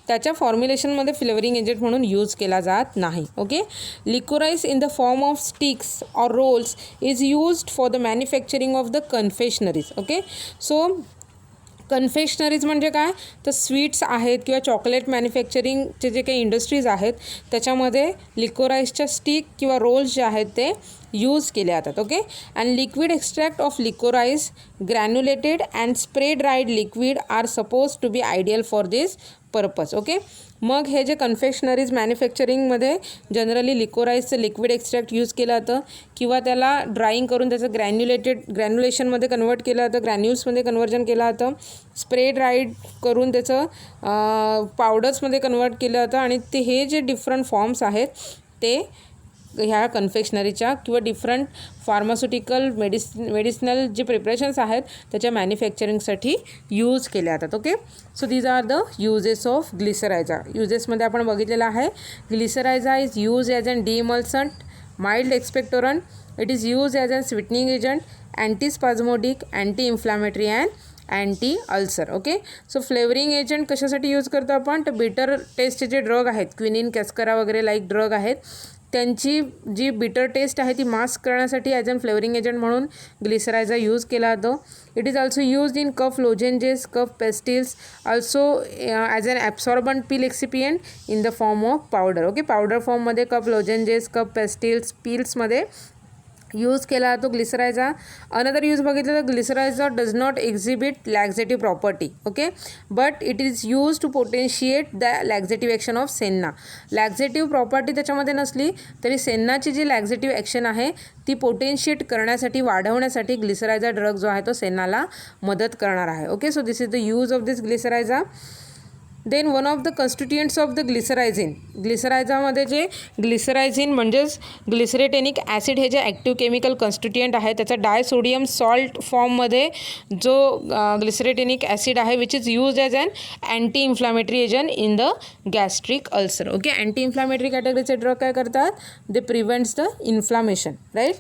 त्याच्या फॉर्म्युलेशनमध्ये फ्लेवरिंग एजंट म्हणून यूज केला जात नाही. Okay, liquorice in the form of sticks or rolls is used for the manufacturing of the confectioneries. Okay, so confectioneries म्हणजे काय तर स्वीट्स आहेत किंवा चॉकलेट मॅन्युफॅक्चरिंगचे जे काही इंडस्ट्रीज आहेत त्याच्यामध्ये लिकोराइसच्या स्टिक किंवा रोल्स जे आहेत ते यूज केले जातात. Okay, and liquid extract of liquorice granulated and spray dried liquid are suppose to be ideal for this purpose. Okay, मग हे जे कन्फेक्शनरीज मॅन्युफॅक्चरिंगमध्ये जनरली लिकोराइसचं लिक्विड एक्स्ट्रॅक्ट यूज केलं जातं किंवा त्याला ड्राईंग करून त्याचं ग्रॅन्युलेशनमध्ये कन्वर्ट केलं जातं, ग्रॅन्युल्समध्ये कन्वर्जन केलं जातं, स्प्रे ड्राईड करून त्याचं पावडर्समध्ये कन्वर्ट केलं जातं आणि ते हे जे डिफरंट फॉर्म्स आहेत ते ह्या कन्फेक्शनरीच्या किंवा डिफरंट फार्मास्युटिकल मेडिसिनल जे प्रिपरेशन्स आहेत त्याच्या मॅन्युफॅक्चरिंगसाठी यूज केले जातात. Okay, so these are the uses of glycyrrhiza. युजेसमध्ये आपण बघितलेलं आहे glycyrrhiza is use as an demulcent, mild expectorant, it is use as an sweetening agent, antispasmodic, anti inflammatory and anti ulcer. Okay, so flavouring agent कशासाठी use करतो आपण तर बिटर टेस्टचे जे ड्रग आहेत क्विनिन, कॅस्करा वगैरे लाईक ड्रग आहेत त्यांची जी बिटर टेस्ट आहे ती मास्क करण्यासाठी ॲज अन फ्लेवरिंग एजंट म्हणून ग्लिसरायझा यूज केला जातो. It is also used in cough lozenges, cough pastilles, also as an absorbent pill excipient in the form of powder. Okay, powder फॉर्ममध्ये cough lozenges, cough पेस्टिल्स, पिल्समध्ये use केला जातो ग्लिसरायझा. Another use बघितलं तर glycyrrhiza does not exhibit laxative property. Okay, but it is use to potentiate the laxative action of senna. Laxative property त्याच्यामध्ये नसली तरी सेन्नाची जी लॅक्झेटिव्ह action आहे ती पोटेन्शिएट करण्यासाठी, वाढवण्यासाठी ग्लिसरायझा ड्रग जो आहे तो सेन्नाला मदत करणार आहे. Okay, so this is the use of this glycyrrhiza. Then one of the constituents of the glycyrrhizin. ग्लिसरायझामध्ये जे ग्लिसरायझिन म्हणजेच ग्लिसरेटेनिक ॲसिड हे जे ॲक्टिव्ह केमिकल कन्स्टिट्युएंट आहे त्याचा डायसोडियम सॉल्ट फॉर्ममध्ये जो ग्लिसरेटेनिक ॲसिड आहे which is use as an anti inflammatory agent in the gastric ulcer. Okay, anti inflammatory कॅटेगरीचे ड्रग काय करतात they prevents the inflammation, right.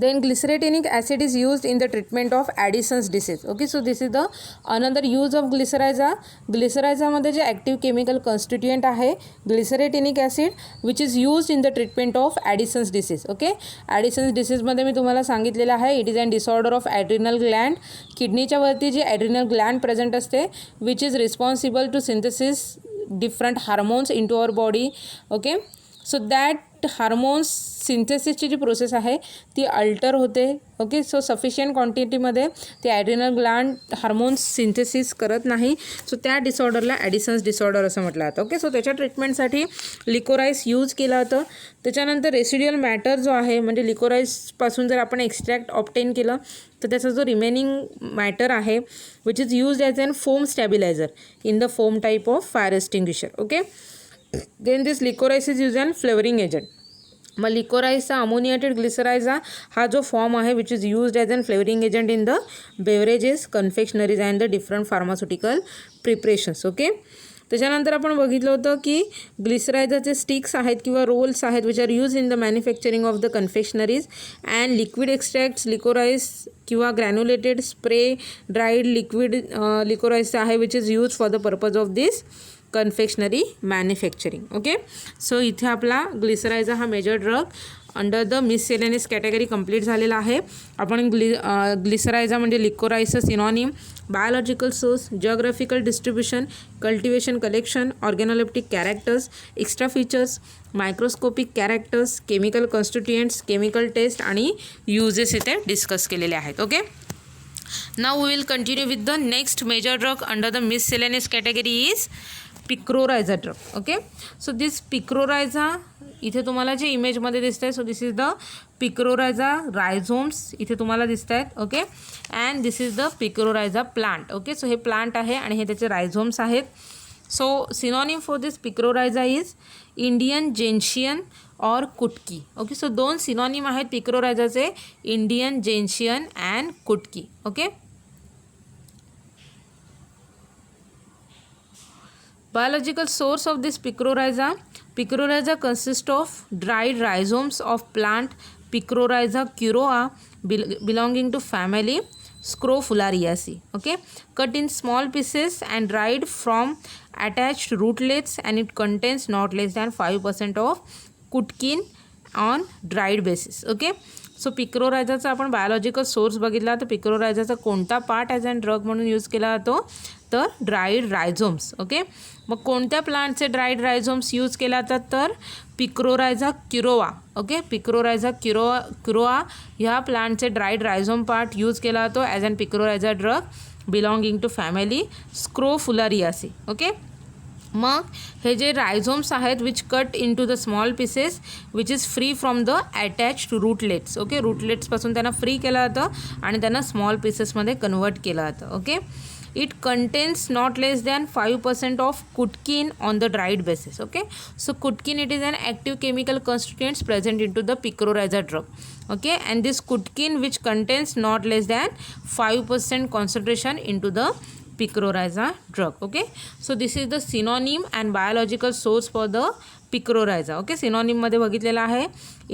Then glyceretinic acid is used in the treatment of Addison's disease. Okay, so this is the another use of glycyrrhiza. ग्लिसरायझामध्ये जे active chemical constituent आहे glycyrrhetinic acid which is used in the treatment of Addison's disease. Okay, Addison's डिसीजमध्ये मी तुम्हाला सांगितलेलं आहे it is an disorder of adrenal gland. किडनीच्या वरती जी ॲड्रिनल ग्लँड प्रेझेंट असते which is responsible to synthesis different hormones in to our body. Okay, so that hormones सिंथेसिसची जी प्रोसेस आहे ती अल्टर होते. ओके, सो सफिशियंट क्वांटिटीमध्ये ते ॲड्रिनल ग्लँड हार्मोन्स सिंथेसिस करत नाही. सो त्या डिसऑर्डरला ॲडिसन्स डिसऑर्डर असं म्हटलं जातं. ओके, सो त्याच्या ट्रीटमेंटसाठी लिकोराइस यूज केलं जातं. त्याच्यानंतर रेसिड्युअल मॅटर जो आहे म्हणजे लिकोराइसपासून जर आपण एक्स्ट्रॅक्ट ऑब्टेन केलं तर त्याचा जो रिमेनिंग मॅटर आहे which is used as an foam stabiliser in the foam type of fire extinguisher. Okay, then this liquorice is use an flavouring agent. मग लिकोराइसचा अमोनिएटेड ग्लिसरायझा हा जो फॉर्म आहे which is used as an flavouring agent in the beverages, confectioneries and the different pharmaceutical preparations. Okay, त्याच्यानंतर आपण बघितलं होतं की ग्लिसरायझाचे स्टिक्स आहेत किंवा रोल्स आहेत which are use in the manufacturing of the confectioneries and liquid extracts liquorice किंवा granulated spray dried liquid liquorice आहे which is use for the purpose of this confectionery manufacturing. Okay, so इथे आपला glycyrrhiza हा major drug under the miscellaneous category complete झालेला आहे. आपण glycyrrhiza म्हणजे लिकोराइसचं synonym, biological source, geographical distribution, cultivation collection, organoleptic characters, extra features, microscopic characters, chemical constituents, chemical taste आणि uses इथे डिस्कस केलेले आहेत. Okay, now we will continue with the next major drug under the miscellaneous category is picrorhiza drug. Okay, so this picrorhiza इथे तुम्हाला जे इमेजमध्ये दिसत आहे, so this is the picrorhiza rhizomes इथे तुम्हाला दिसत आहेत. Okay, and this is the picrorhiza plant. Okay, so हे प्लांट आहे आणि हे त्याचे रायझोम्स आहेत. So synonym for this picrorhiza is Indian gentian और कुटकी. ओके, सो 2 सिनोनिम आहेत पिक्रोरायझाचे, Indian gentian and kutki. Okay, biological source of this picorrhiza. Picorrhiza consists of dried rhizomes of plant Picorrhiza curoa belonging to family Scrophulariaceae. Okay, cut in small pieces and dried from attached rootlets, and it contains not less than 5% of cutkin on dried basis. Okay, so पिक्रोरायझाचा आपण biological source बघितला तर पिक्रोरायझाचा कोणता part as and drug म्हणून use केला जातो तर ड्राईड रायझोम्स. ओके, मग कोणत्या प्लांटचे ड्राईड रायझोम्स यूज केला जातात तर पिक्रोरायझा क्युरोआ. ओके, पिक्रोरायझा क्युरोआ ह्या प्लांटचे ड्राईड रायझोम पार्ट यूज केला जातो as and picrorhiza drug belonging to family Scrophulariaceae. Okay, मग हे जे रायझोम्स आहेत which cut in to the small pieces which is free from the attached rootlets. Okay, रूटलेट्सपासून त्यांना फ्री केलं जातं आणि त्यांना स्मॉल पीसेसमध्ये कन्वर्ट केलं जातं. Okay, it contains not less than 5% of kutkin on the dried basis. Okay, so kutkin it is an active chemical constituents present in to the picrorhiza drug. Okay, and this cutkin which contains not less than 5% concentration into the picorrhiza drug. Okay, so this is the synonym and biological source for the picorrhiza. Okay, synonym मध्ये बघितलेला आहे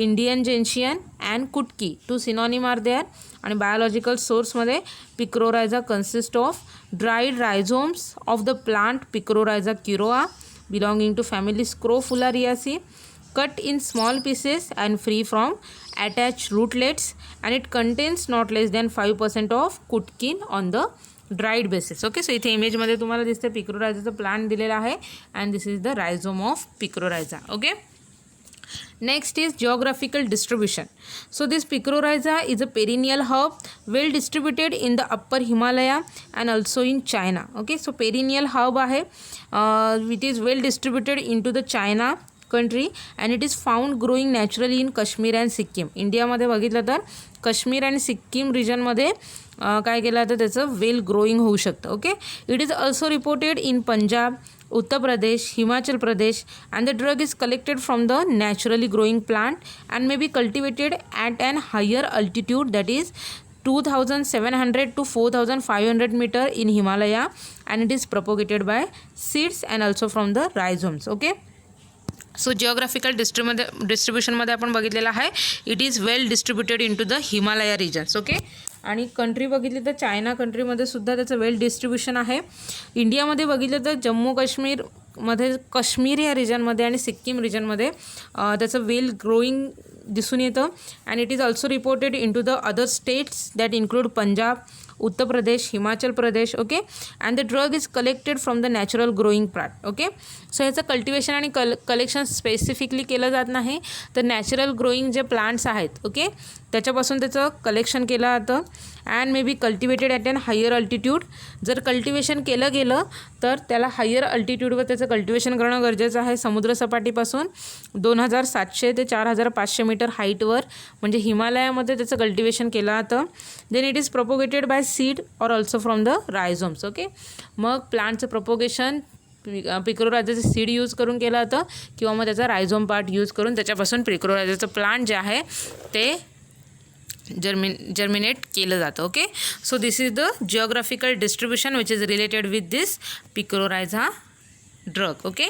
Indian gentian and कुटकी, 2 synonym are there. आणि biological सोर्समध्ये picrorhiza consist of dried rhizomes of the plant picrorhiza kurroa belonging to family Scrophulariaceae, cut in small pieces and free from attached rootlets, and it contains not less than 5% of cutkin on the dried basis. Okay, so इथे इमेजमध्ये तुम्हाला दिसतं पिक्रोरायझाचं plant दिलेला आहे and this is the rhizome of picrorhiza. Okay, next is geographical distribution. So this picorrhiza is a perennial herb well distributed in the upper Himalaya and also in China. Okay, so perennial herb आहे, it is well distributed into the China country and it is found growing naturally in Kashmir and Sikkim. इंडियामध्ये बघितलं तर काश्मीर आणि सिक्कीम रिजनमध्ये काय केलं तर त्याचं वेल ग्रोईंग होऊ शकतं. Okay, it is also reported in Punjab, Uttar Pradesh, Himachal Pradesh, and the drug is collected from the naturally growing plant and may be cultivated at an higher altitude, that is 2700 to 4500 meter in Himalaya, and it is propagated by seeds and also from the rhizomes. Okay, so geographical डिस्ट्रीब्युशनमध्ये आपण बघितलेलं आहे it is well distributed in to the Himalaya regions. Okay, आणि country बघितली तर China कंट्रीमध्ये सुद्धा त्याचं वेल डिस्ट्रीब्युशन आहे. इंडियामध्ये बघितलं तर जम्मू काश्मीरमध्ये काश्मीर या रिजनमध्ये आणि सिक्कीम रिजनमध्ये त्याचं वेल ग्रोईंग दिसून येतं and it is also reported in to the other states that include Punjab, Uttar Pradesh, Himachal Pradesh. Okay, and the drug is collected from the natural growing plant. Okay, so ह्याचं कल्टिवेशन आणि कलेक्शन स्पेसिफिकली केलं जात नाही तर नॅचरल ग्रोईंग जे plants आहेत okay त्याच्यापासून त्याचं कलेक्शन केलं जातं and may be cultivated at an higher altitude. जर कल्टिवेशन केलं गेलं तर त्याला हायर अल्टिट्यूडवर त्याचं कल्टिवेशन करणं गरजेचं आहे. समुद्रसपाटीपासून 2700 ते 4500 मीटर हाईटवर म्हणजे हिमालयामध्ये त्याचं कल्टिवेशन केलं जातं. Then it is propagated by seed or also from the rhizomes. Okay, मग प्लांटचं प्रोपोगेशन पिक्रोरायझाचं सीड यूज करून केलं जातं किंवा मग त्याचा रायझोम पार्ट यूज करून त्याच्यापासून पिक्रोरायझाचं प्लांट जे आहे ते जर्मिनेट केलं जातं. Okay, so this is the geographical distribution which is related with this picrorhiza drug. Okay,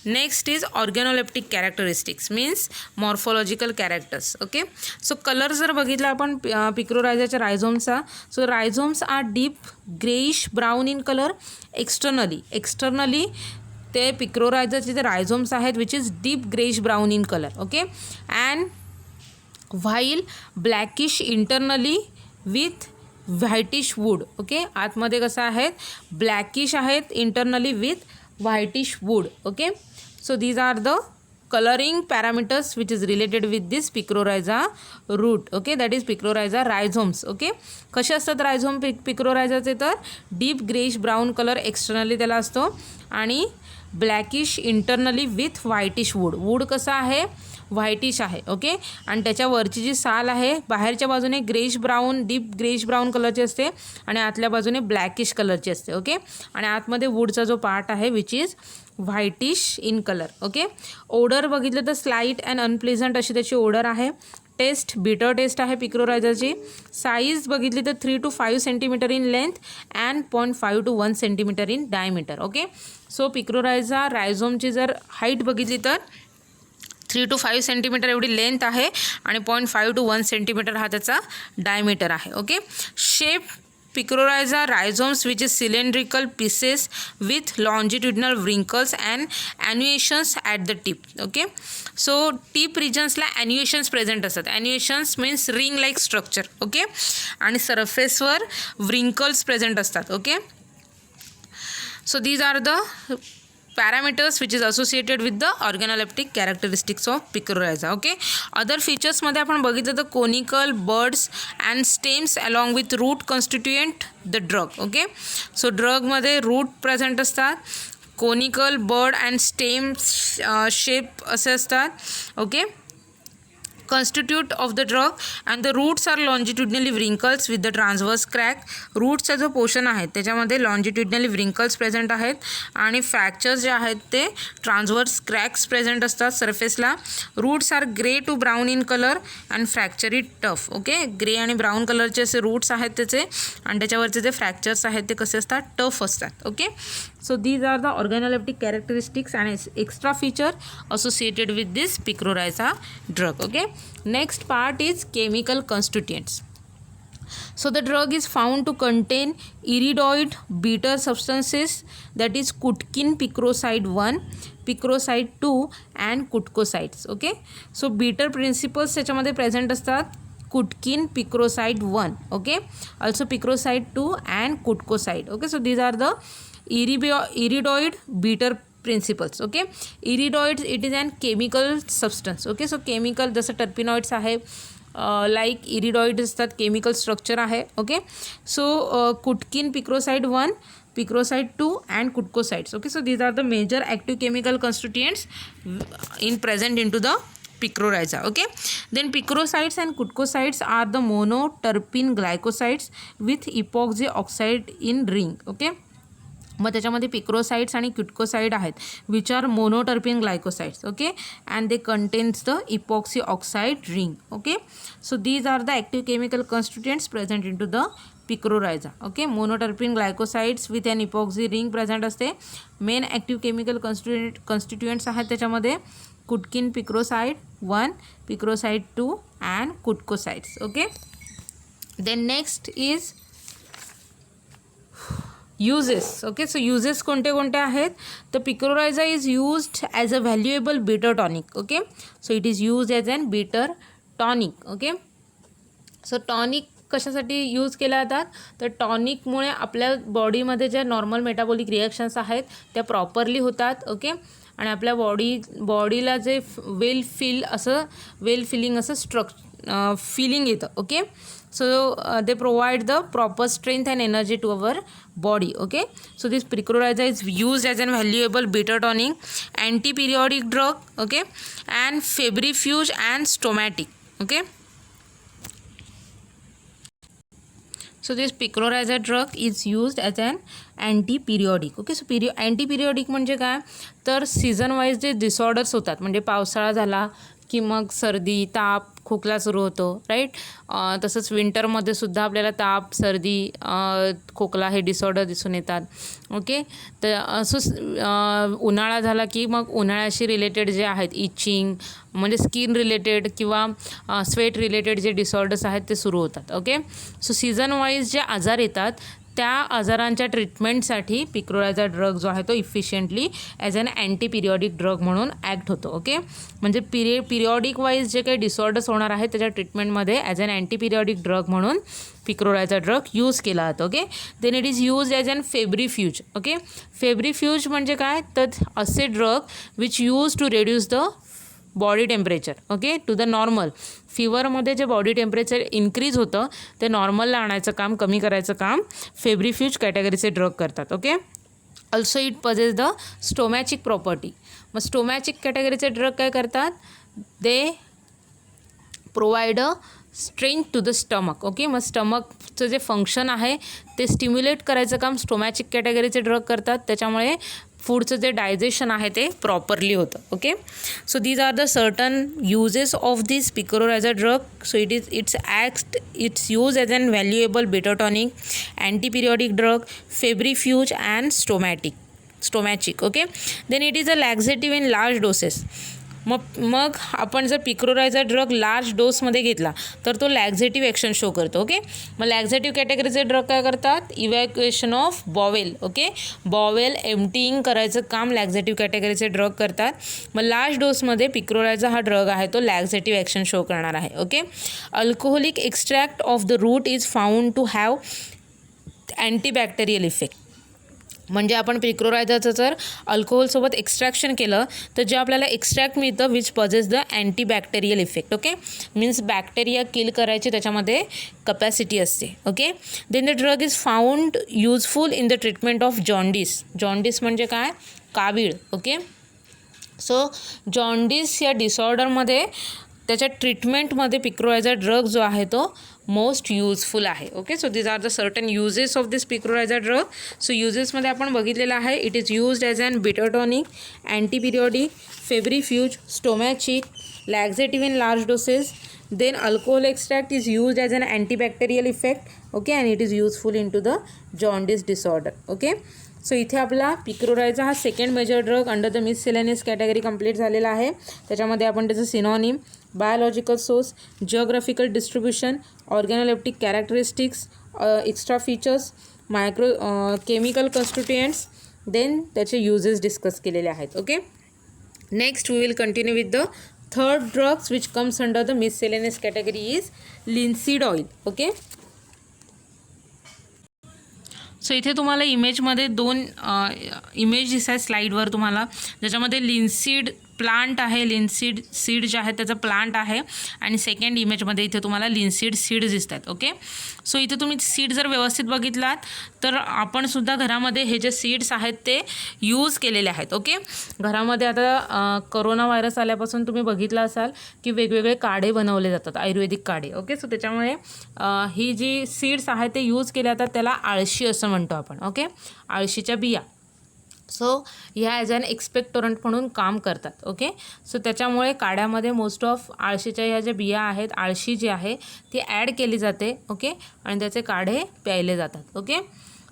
next is organoleptic characteristics means morphological characters. Okay, so color जर बघितला आपण पिक्रोरायझाच्या रायझोमचा, so rhizomes are deep greyish brown in colour. Externally ते पिक्रोरायझाचे जे rhizomes आहेत which is deep greyish brown in colour. Okay, and while blackish internally with whitish wood. Okay, आतमध्ये कसं आहेत ब्लॅकिश आहेत internally with whitish wood. Okay, so these are the coloring parameters which is related with this picorrhiza root. Okay, that is picorrhiza rhizomes. Okay, कसे असतात rhizome पिक्रोरायझाचे तर deep greyish brown colour externally त्याला असतो आणि blackish internally with whitish wood. Wood कसा आहे, whitish आहे. ओके, आणि त्याच्यावरची जी साल आहे बाहेरच्या बाजूने greyish brown, deep greyish brown कलरची असते आणि आतल्या बाजूने ब्लॅकिश कलरची असते. ओके, आणि आतमध्ये वूडचा जो पार्ट आहे which is whitish in colour. Okay, odour बघितलं तर स्लाईट अँड अनप्लेझंट अशी त्याची ओडर आहे. टेस्ट बिटर टेस्ट आहे पिक्रोरायझाची. साईज बघितली तर 3 to 5 centimetre in length and 0.5 to 1 centimetre in diameter. Okay, so picrorhiza रायझोमची जर हाईट बघितली तर 3 to 5 सेंटीमीटर एवढी लेंथ आहे आणि 0.5 to 1 सेंटीमीटर हा त्याचा डायमीटर आहे. Okay, shape Picroryza rhizomes which is cylindrical pieces with longitudinal wrinkles and annuations at the tip. Okay, so tip regions ला annuations present असतात. annuations means ring like structure. okay, आणि surface वर wrinkles present असतात. okay, so these are the parameters which is associated with the organoleptic characteristics of Picroryza. okay, other features मध्ये आपण बघितलं तर conical buds and stems along with root constituent the drug. okay, so drug मध्ये root present असतात, conical bud and stem shape असे असतात. okay, constitute of the drug and the roots are longitudinally wrinkles with the transverse crack. रूटचा जो portion आहे त्याच्यामध्ये longitudinally wrinkles present आहेत आणि fractures जे आहेत ते ट्रान्सवर्स क्रॅक्स प्रेझेंट असतात सरफेसला. Roots are grey to brown in colour and fracture tough. Okay, grey आणि ब्राऊन कलरचे असे रूट्स आहेत त्याचे आणि त्याच्यावरचे जे फ्रॅक्चर्स आहेत ते कसे असतात, टफ असतात. Okay, so these are the organoleptic characteristics and extra feature associated with this Picroryza drug. okay, next part is chemical constituents. So the drug is found to contain iridoid bitter substances, that is Kutkin picroside 1, picroside 2 and Kutkosides. okay, so bitter principles त्याच्यामध्ये present असतात. Kutkin picroside 1, okay, also picroside 2 and Kutkoside. okay, so these are the iridoid bitter principles. okay, iridoids, it is an chemical substance. okay, so chemical जसं terpenoids आहे like iridoid असतात, chemical structure आहे. Okay, so kutkin picroside 1, picroside 2 and Kutkosides. okay, so these are the major active chemical constituents in present into the Picroryza. okay, then Picrosides and Kutkosides are the monoterpene glycosides with epoxy oxide in ring. okay, मग त्याच्यामध्ये पिक्रोसाइड्स आणि kutkoside आहेत which are monoterpene glycosides. Okay, and they contains the epoxy oxide ring. Okay, so these are the active chemical constituents present in to the picrorhiza. Okay, monoterpene glycosides with an epoxy ring present असते. Main active chemical constituents आहेत त्याच्यामध्ये kutkin picroside 1, picroside 2 and kutkosides. Okay, then next is uses. okay, so uses कोणते कोणते आहेत तर picrorhiza is used as a valuable बिटर tonic. Okay, so it is use as an bitter tonic. Okay, so tonic कशासाठी use केल्या जातात तर टॉनिकमुळे आपल्या बॉडीमध्ये ज्या नॉर्मल मेटाबॉलिक रिॲक्शन्स आहेत त्या प्रॉपरली होतात. ओके, आणि आपल्या बॉडीला जे वेल फिलिंग असं फिलिंग येतं. Okay, so they provide the proper strength and energy to our body. okay, so this Picroryza is used as a valuable bitter tonic, anti-periodic drug. okay, and febrifuge and stomatic. okay, so this Picroryza drug is used as an anti-periodic. okay, so anti-periodic म्हणजे काय तर season wise जे disorders होतात म्हणजे पावसाळा झाला की मग सर्दी, ताप, खोकला सुरू होतो. राईट, तसंच विंटरमध्ये सुद्धा आपल्याला ताप, सर्दी, खोकला हे डिसऑर्डर दिसून येतात. ओके, तर असं उन्हाळा झाला की मग उन्हाळ्याशी रिलेटेड जे आहेत इचिंग म्हणजे स्किन रिलेटेड किंवा स्वेट रिलेटेड जे डिसऑर्डर्स आहेत ते सुरू होतात. ओके, सो सीझन वाईज जे आजार येतात त्या आजारांच्या ट्रीटमेंटसाठी पिक्रोरायझा ड्रग जो आहे तो efficiently as an anti periodic drug म्हणून ॲक्ट होतो. ओके, म्हणजे पिरियॉडिक वाईज जे काही डिसऑर्डर्स होणार आहेत त्याच्या ट्रीटमेंटमध्ये as an anti periodic drug म्हणून पिक्रोरायझा ड्रग यूज केला जातो. Okay, then it is use as an febrifuge. Okay, febrifuge म्हणजे काय तर असे drug which use to reduce the body temperature. Okay, to the normal. फीवरमध्ये जे बॉडी टेम्परेचर इन्क्रीज होतं ते नॉर्मलला आणायचं काम, कमी करायचं काम फेब्रिफ्यूज कॅटेगरीचे ड्रग करतात. Okay, also it possesses the stomachic property. मग स्टोमॅचिक कॅटेगरीचे ड्रग काय करतात, they provide a strength to the stomach. Okay, मग स्टमकचं जे फंक्शन आहे ते स्टिम्युलेट करायचं काम स्टोमॅचिक कॅटेगरीचे ड्रग करतात. त्याच्यामुळे फूडचं जे डायजेशन आहे ते प्रॉपरली होतं. Okay, so these are the certain uses of this picrorhiza drug. So it's use as an valuable bitter tonic, antiperiodic drug, febrifuge and stomachic. Okay, then it is a laxative in large doses. मग आपण जर पिकोरायझा drug large डोसमध्ये घेतला तर तो laxative action show करतो. Okay, मग laxative कॅटेगरीचे drug काय करतात, evacuation of bowel. Okay, bowel emptying करायचं काम लॅक्झेटिव्ह कॅटेगरीचे ड्रग करतात. मग लार्ज डोसमध्ये पिकोरायझा हा ड्रग आहे तो लॅक्झेटिव्ह ॲक्शन शो करणार आहे. Okay, alcoholic extract of the root is found to have antibacterial effect. म्हणजे आपण पिकोरायझाचं जर अल्कोहोलसोबत एक्स्ट्रॅक्शन केलं तर जे आपल्याला एक्स्ट्रॅक्ट मिळतं which possesses the antibacterial effect. Okay, means bacteria kill करायची त्याच्यामध्ये कपॅसिटी असते. Okay, then the drug is found useful in the treatment of jaundice. Jaundice म्हणजे काय, कावीळ. ओके, सो जॉन्डिस या डिसऑर्डरमध्ये त्याच्या ट्रीटमेंटमध्ये पिकोरायझा ड्रग जो आहे तो मोस्ट यूजफुल आहे. Okay, so these are the certain uses of this picrorhiza drug. So युजेसमध्ये आपण बघितलेलं आहे, it is used as an bitter tonic, antiperiodic, febrifuge, stomachic, laxative in large doses. Then alcohol extract is used as an antibacterial effect. Okay, and it is useful in to the jaundice disorder. Okay, so इथे आपला picrorhiza हा second major drug under the miscellaneous category complete झालेला आहे. त्याच्यामध्ये आपण त्याचं synonym, biological source, geographical distribution, organoleptic characteristics, extra features, chemical constituents, then त्याचे uses discuss केलेले आहेत. Okay, next we will continue with the third drugs which comes under the miscellaneous category is linseed oil. Okay, so इथे तुम्हाला इमेजमध्ये दोन image दिसत स्लाईडवर तुम्हाला, ज्याच्यामध्ये लिन्सीड प्लांट आहे, लिन्सीड सीड जे आहे त्याचं प्लांट आहे, आणि सेकंड इमेजमध्ये इथे तुम्हाला लिन्सीड सीड्स दिसतात. ओके, सो इथे तुम्ही सीड जर व्यवस्थित बघितलात तर आपण सुद्धा घरामध्ये हे जे सीड्स आहेत ते यूज केलेले आहेत. ओके, घरामध्ये आता कोरोना व्हायरस आल्यापासून तुम्ही बघितलं असाल की वेगवेगळे काढे बनवले जातात, आयुर्वेदिक काढे. ओके, सो त्याच्यामुळे ही जी सीड्स आहेत ते यूज केले जातात, त्याला आळशी असं म्हणतो आपण. ओके, आळशीच्या बिया. सो ह्या ॲज अन एक्सपेक्टोरंट म्हणून काम करतात. ओके, सो त्याच्यामुळे काड्यामध्ये मोस्ट ऑफ आळशीच्या ह्या ज्या बिया आहेत, आळशी जी आहे ती ॲड केली जाते. ओके, आणि त्याचे काढे प्यायले जातात. Okay,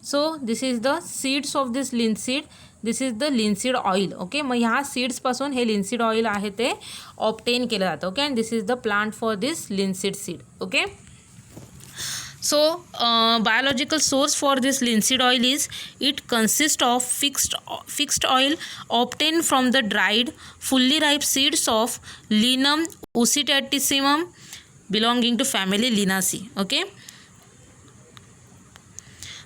so this is the seeds of this linseed, this is the linseed oil. Okay, मग ह्या सीड्सपासून हे लिन्सीड ऑइल आहे ते ऑब्टेन केलं जातं. Okay, and this is the plant for this linseed seed. Okay, so biological source for this linseed oil is, it consists of fixed oil obtained from the dried fully ripe seeds of Linum usitatissimum belonging to family Linaceae. Okay,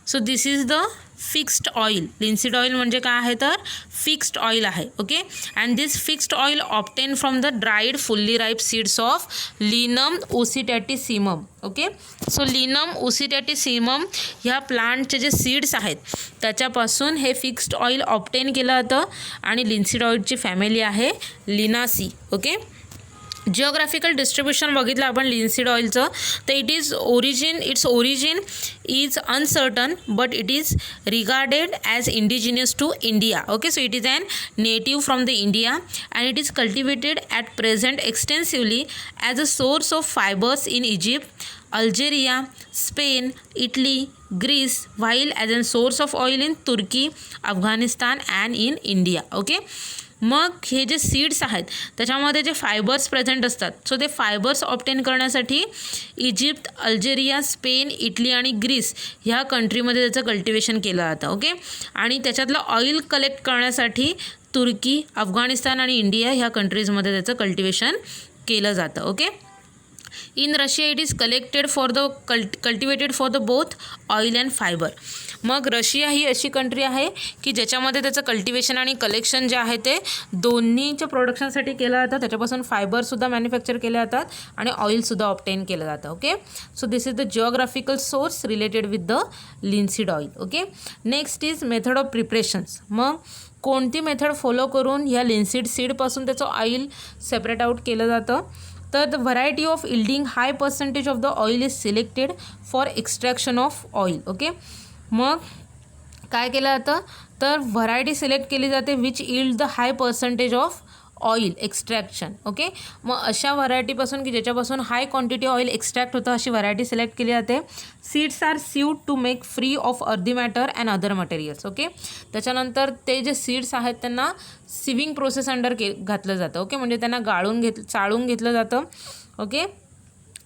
so this is the fixed oil. Linseed oil म्हणजे काय आहे तर fixed oil आहे. Okay, and this fixed oil obtain from the dried fully ripe seeds of linum usitatissimum. Okay, so linum usitatissimum ह्या प्लांटचे जे seeds आहेत त्याच्यापासून हे फिक्स्ड ऑइल ऑब्टेन केलं जातं, आणि लिन्सीड ऑइलची फॅमिली आहे लिनासी. ओके, जिओग्राफिकल डिस्ट्रीब्युशन बघितलं आपण लिन्सीड ऑइलचं, तर its origin is uncertain but it is regarded as indigenous to India. Okay, so it is an native from the India and it is cultivated at present extensively as a source of fibres in Egypt, Algeria, Spain, Italy, Greece, while as an source of oil in Turkey, Afghanistan and in India. Okay, मग हे जे seeds आहेत त्याच्यामध्ये जे fibres present असतात, so ते fibres obtain करण्यासाठी Egypt, Algeria, Spain, Italy आणि ग्रीस ह्या कंट्रीमध्ये त्याचं कल्टिवेशन केलं जातं. ओके, आणि त्याच्यातलं ऑइल कलेक्ट करण्यासाठी तुर्की, अफगाणिस्तान आणि इंडिया ह्या कंट्रीजमध्ये त्याचं कल्टिवेशन केलं जातं. Okay, in Russia it is collected for the cultivated for the both oil and fibre. मग रशिया ही अशी कंट्री आहे की ज्याच्यामध्ये त्याचं कल्टिवेशन आणि कलेक्शन जे आहे ते दोन्हीच्या प्रोडक्शनसाठी केलं जातं. त्याच्यापासून फायबरसुद्धा मॅन्युफॅक्चर केले जातात आणि ऑइलसुद्धा ऑब्टेन केलं जातं. Okay, so this is the geographical source related with the linseed oil. Okay, next is method of preparations. मग कोणती मेथड फॉलो करून ह्या लिन्सीड सीडपासून त्याचं ऑइल सेपरेट आउट केलं जातं. तर the variety of yielding high percentage of the oil is selected for extraction of oil. Okay, मग काय केलं जातं तर व्हरायटी सिलेक्ट केली जाते which yield the high percentage of oil extraction. Okay, मग अशा व्हरायटीपासून की ज्याच्यापासून हाय क्वांटिटी ऑइल एक्स्ट्रॅक्ट होतं अशी व्हरायटी सिलेक्ट केली जाते. Seeds are sieved to make free of earthy matter and other materials. Okay, त्याच्यानंतर ते जे सीड्स आहेत त्यांना सिविंग प्रोसेस अंडर घातलं जातं. ओके, म्हणजे त्यांना चाळून घेतलं जातं. ओके,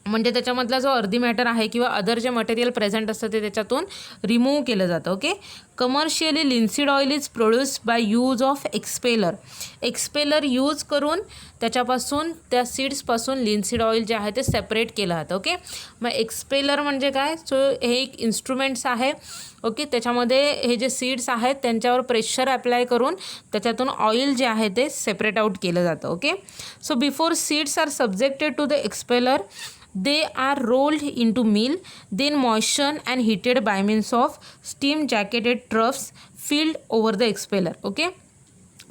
म्हणजे त्याच्यामधला जो अर्धी मॅटर आहे किंवा अदर जे मटेरियल प्रेझेंट असतं ते त्याच्यातून रिमूव्ह केलं जातं. Okay, commercially linseed oil is produced by use of expeller. Expeller use करून त्याच्यापासून त्या सीड्सपासून लिन्सीड ऑइल जे आहे ते सेपरेट केलं जातं. ओके, मग एक्सपेलर म्हणजे काय, सो हे एक इन्स्ट्रुमेंट्स आहे. ओके, त्याच्यामध्ये हे जे सीड्स आहेत त्यांच्यावर प्रेशर अप्लाय करून त्याच्यातून ऑइल जे आहे ते सेपरेट आउट केलं जातं. Okay, so before seeds are subjected to the expeller they are rolled into mill, then moistened and heated by means of steam jacketed troughs filled over the expeller. Okay,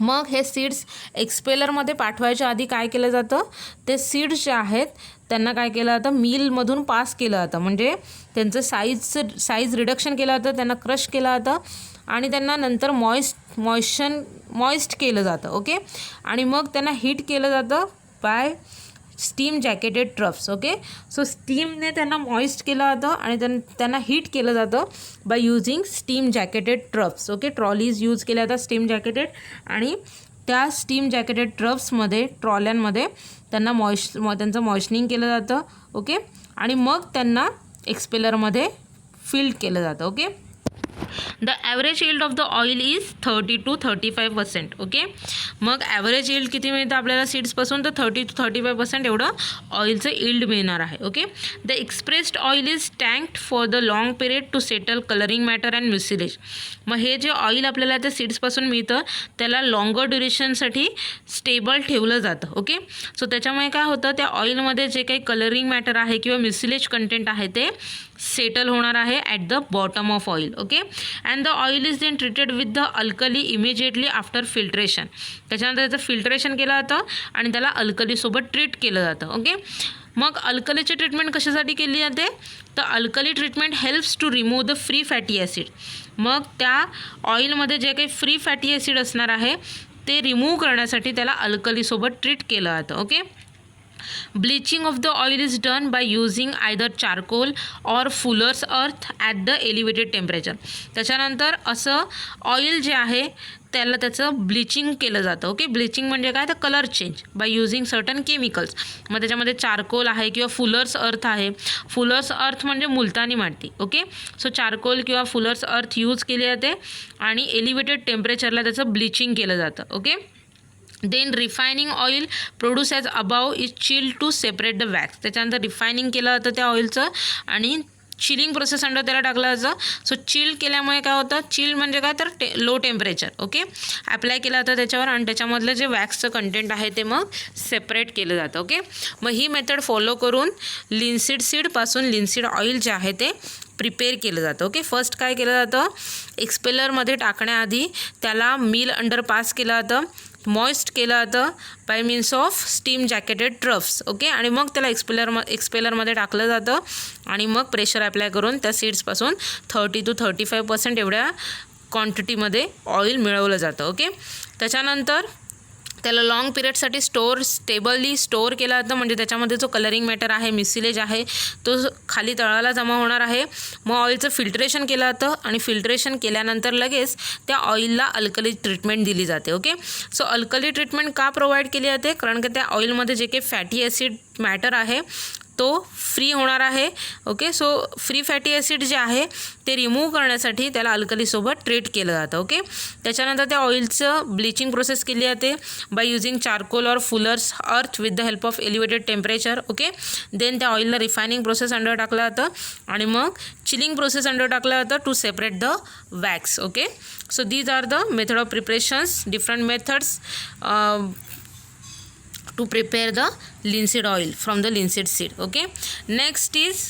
मग हे seeds एक्सपेलरमध्ये पाठवायच्या आधी काय केलं जातं, ते सीड्स जे आहेत त्यांना काय केलं जातं मिलमधून पास केलं जातं. म्हणजे त्यांचं साईज रिडक्शन केलं जातं, त्यांना क्रश केलं जातं आणि त्यांना नंतर मॉइस्ट केलं जातं. ओके, आणि मग त्यांना हीट केलं जातं by steam jacketed troughs. Okay, so स्टीमने त्यांना मॉइस्ट केलं जातं आणि त्यांना हीट केलं जातं by using steam jacketed troughs. Okay, trolleys use केल्या जातात स्टीम जॅकेटेड आणि त्या स्टीम जॅकेटेड ट्रफ्समध्ये ट्रॉल्यांमध्ये त्यांना त्यांचं मॉइशनिंग केलं जातं. ओके, आणि मग त्यांना एक्सपेलरमध्ये फिल्ड केलं जातं. Okay, the average yield of the oil is 30 to 35%. Okay, मग ॲव्हरेज यील्ड किती मिळतं आपल्याला सीड्सपासून, तर 30 to 35% एवढं ऑइलचं यील्ड मिळणार आहे. Okay, the expressed oil is tanked for the long period to settle colouring matter and mucilage. मग हे जे ऑइल आपल्याला त्या सीड्सपासून मिळतं त्याला लॉंगर ड्युरेशनसाठी स्टेबल ठेवलं जातं. ओके, सो त्याच्यामुळे काय होतं, त्या ऑइलमध्ये जे काही कलरिंग मॅटर आहे किंवा म्युसिलेज कंटेंट आहे ते सेटल होणार आहे at the bottom of oil. Okay, and the oil is then treated with the alkali immediately after filtration. त्याच्यानंतर त्याचं फिल्ट्रेशन केलं जातं आणि त्याला अल्कलीसोबत ट्रीट केलं जातं. ओके, मग अल्कलीची ट्रीटमेंट कशासाठी केली जाते, तर alkali treatment helps to remove the free fatty acid. मग त्या ऑइलमध्ये जे काही फ्री फॅटी ॲसिड असणार आहे ते रिमूव्ह करण्यासाठी त्याला अल्कलीसोबत ट्रीट केलं जातं. Okay, bleaching of the oil is done by using either charcoal or fuller's अर्थ ॲट द एलिव्हेटेड टेम्परेचर. त्याच्यानंतर असं ऑइल जे आहे त्याचं ब्लिचिंग केलं जातं. ओके, ब्लिचिंग म्हणजे काय, तर colour change by using certain chemicals. मग त्याच्यामध्ये चारकोल आहे किंवा फुलर्स अर्थ आहे. फुलर्स अर्थ म्हणजे मुलतानी माती. ओके, सो चारकोल किंवा फुलर्स अर्थ यूज केली जाते आणि एलिव्हेटेड टेम्परेचरला त्याचं ब्लिचिंग केलं जातं. Okay, then refining oil produce as above is chill to separate the wax. त्याच्यानंतर रिफायनिंग केलं जातं त्या ऑइलचं आणि चिलिंग प्रोसेस अंडर त्याला टाकलं जातं. सो चिल केल्यामुळे काय होतं, चिल म्हणजे काय तर लो टेम्परेचर. ओके, अप्लाय केलं जातं त्याच्यावर आणि त्याच्यामधलं जे वॅक्सचं कंटेंट आहे ते मग सेपरेट केलं जातं. ओके, मग ही मेथड फॉलो करून लिन्सीड सीडपासून लिन्सीड ऑइल जे आहे ते प्रिपेअर केलं जातं. ओके, फर्स्ट काय केलं जातं, एक्सपेलरमध्ये टाकण्याआधी त्याला मिल अंडर पास केलं जातं, मॉइस्ट केलं जातं by means of steam jacketed troughs. Okay, आणि मग त्याला एक्सपेलरमध्ये टाकलं जातं आणि मग प्रेशर अप्लाय करून त्या सीड्सपासून 30 to 35% एवढ्या क्वांटिटीमध्ये ऑइल मिळवलं जातं. ओके, त्याच्यानंतर त्याला लाँग पिरियडसाठी स्टेबली स्टोअर केला जातं. म्हणजे त्याच्यामध्ये जो कलरिंग मॅटर आहे, मिसिलेज आहे, तो खाली तळाला जमा होणार आहे. मग ऑइलचं फिल्ट्रेशन केलं जातं आणि फिल्ट्रेशन केल्यानंतर लगेच त्या ऑइलला अल्कली ट्रीटमेंट दिली जाते. ओके, सो अल्कली ट्रीटमेंट का प्रोव्हाइड केली जाते, कारण की त्या ऑइलमध्ये जे काही फॅटी ॲसिड मॅटर आहे तो फ्री होणार आहे. Okay, so free fatty acid जे आहे ते रिमूव्ह करण्यासाठी त्याला अल्कलीसोबत ट्रीट केलं जातं. ओके, त्याच्यानंतर त्या ऑइलचं ब्लिचिंग प्रोसेस केली जाते by using charcoal or fuller's earth with the help of elevated temperature. Okay, then त्या ऑइलला रिफायनिंग प्रोसेस अंडर टाकलं जातं आणि मग चिलिंग प्रोसेस अंडर टाकलं जातं to separate the wax. Okay, so these are the method of preparations, different methods to prepare the linseed oil from the linseed seed. Okay, next is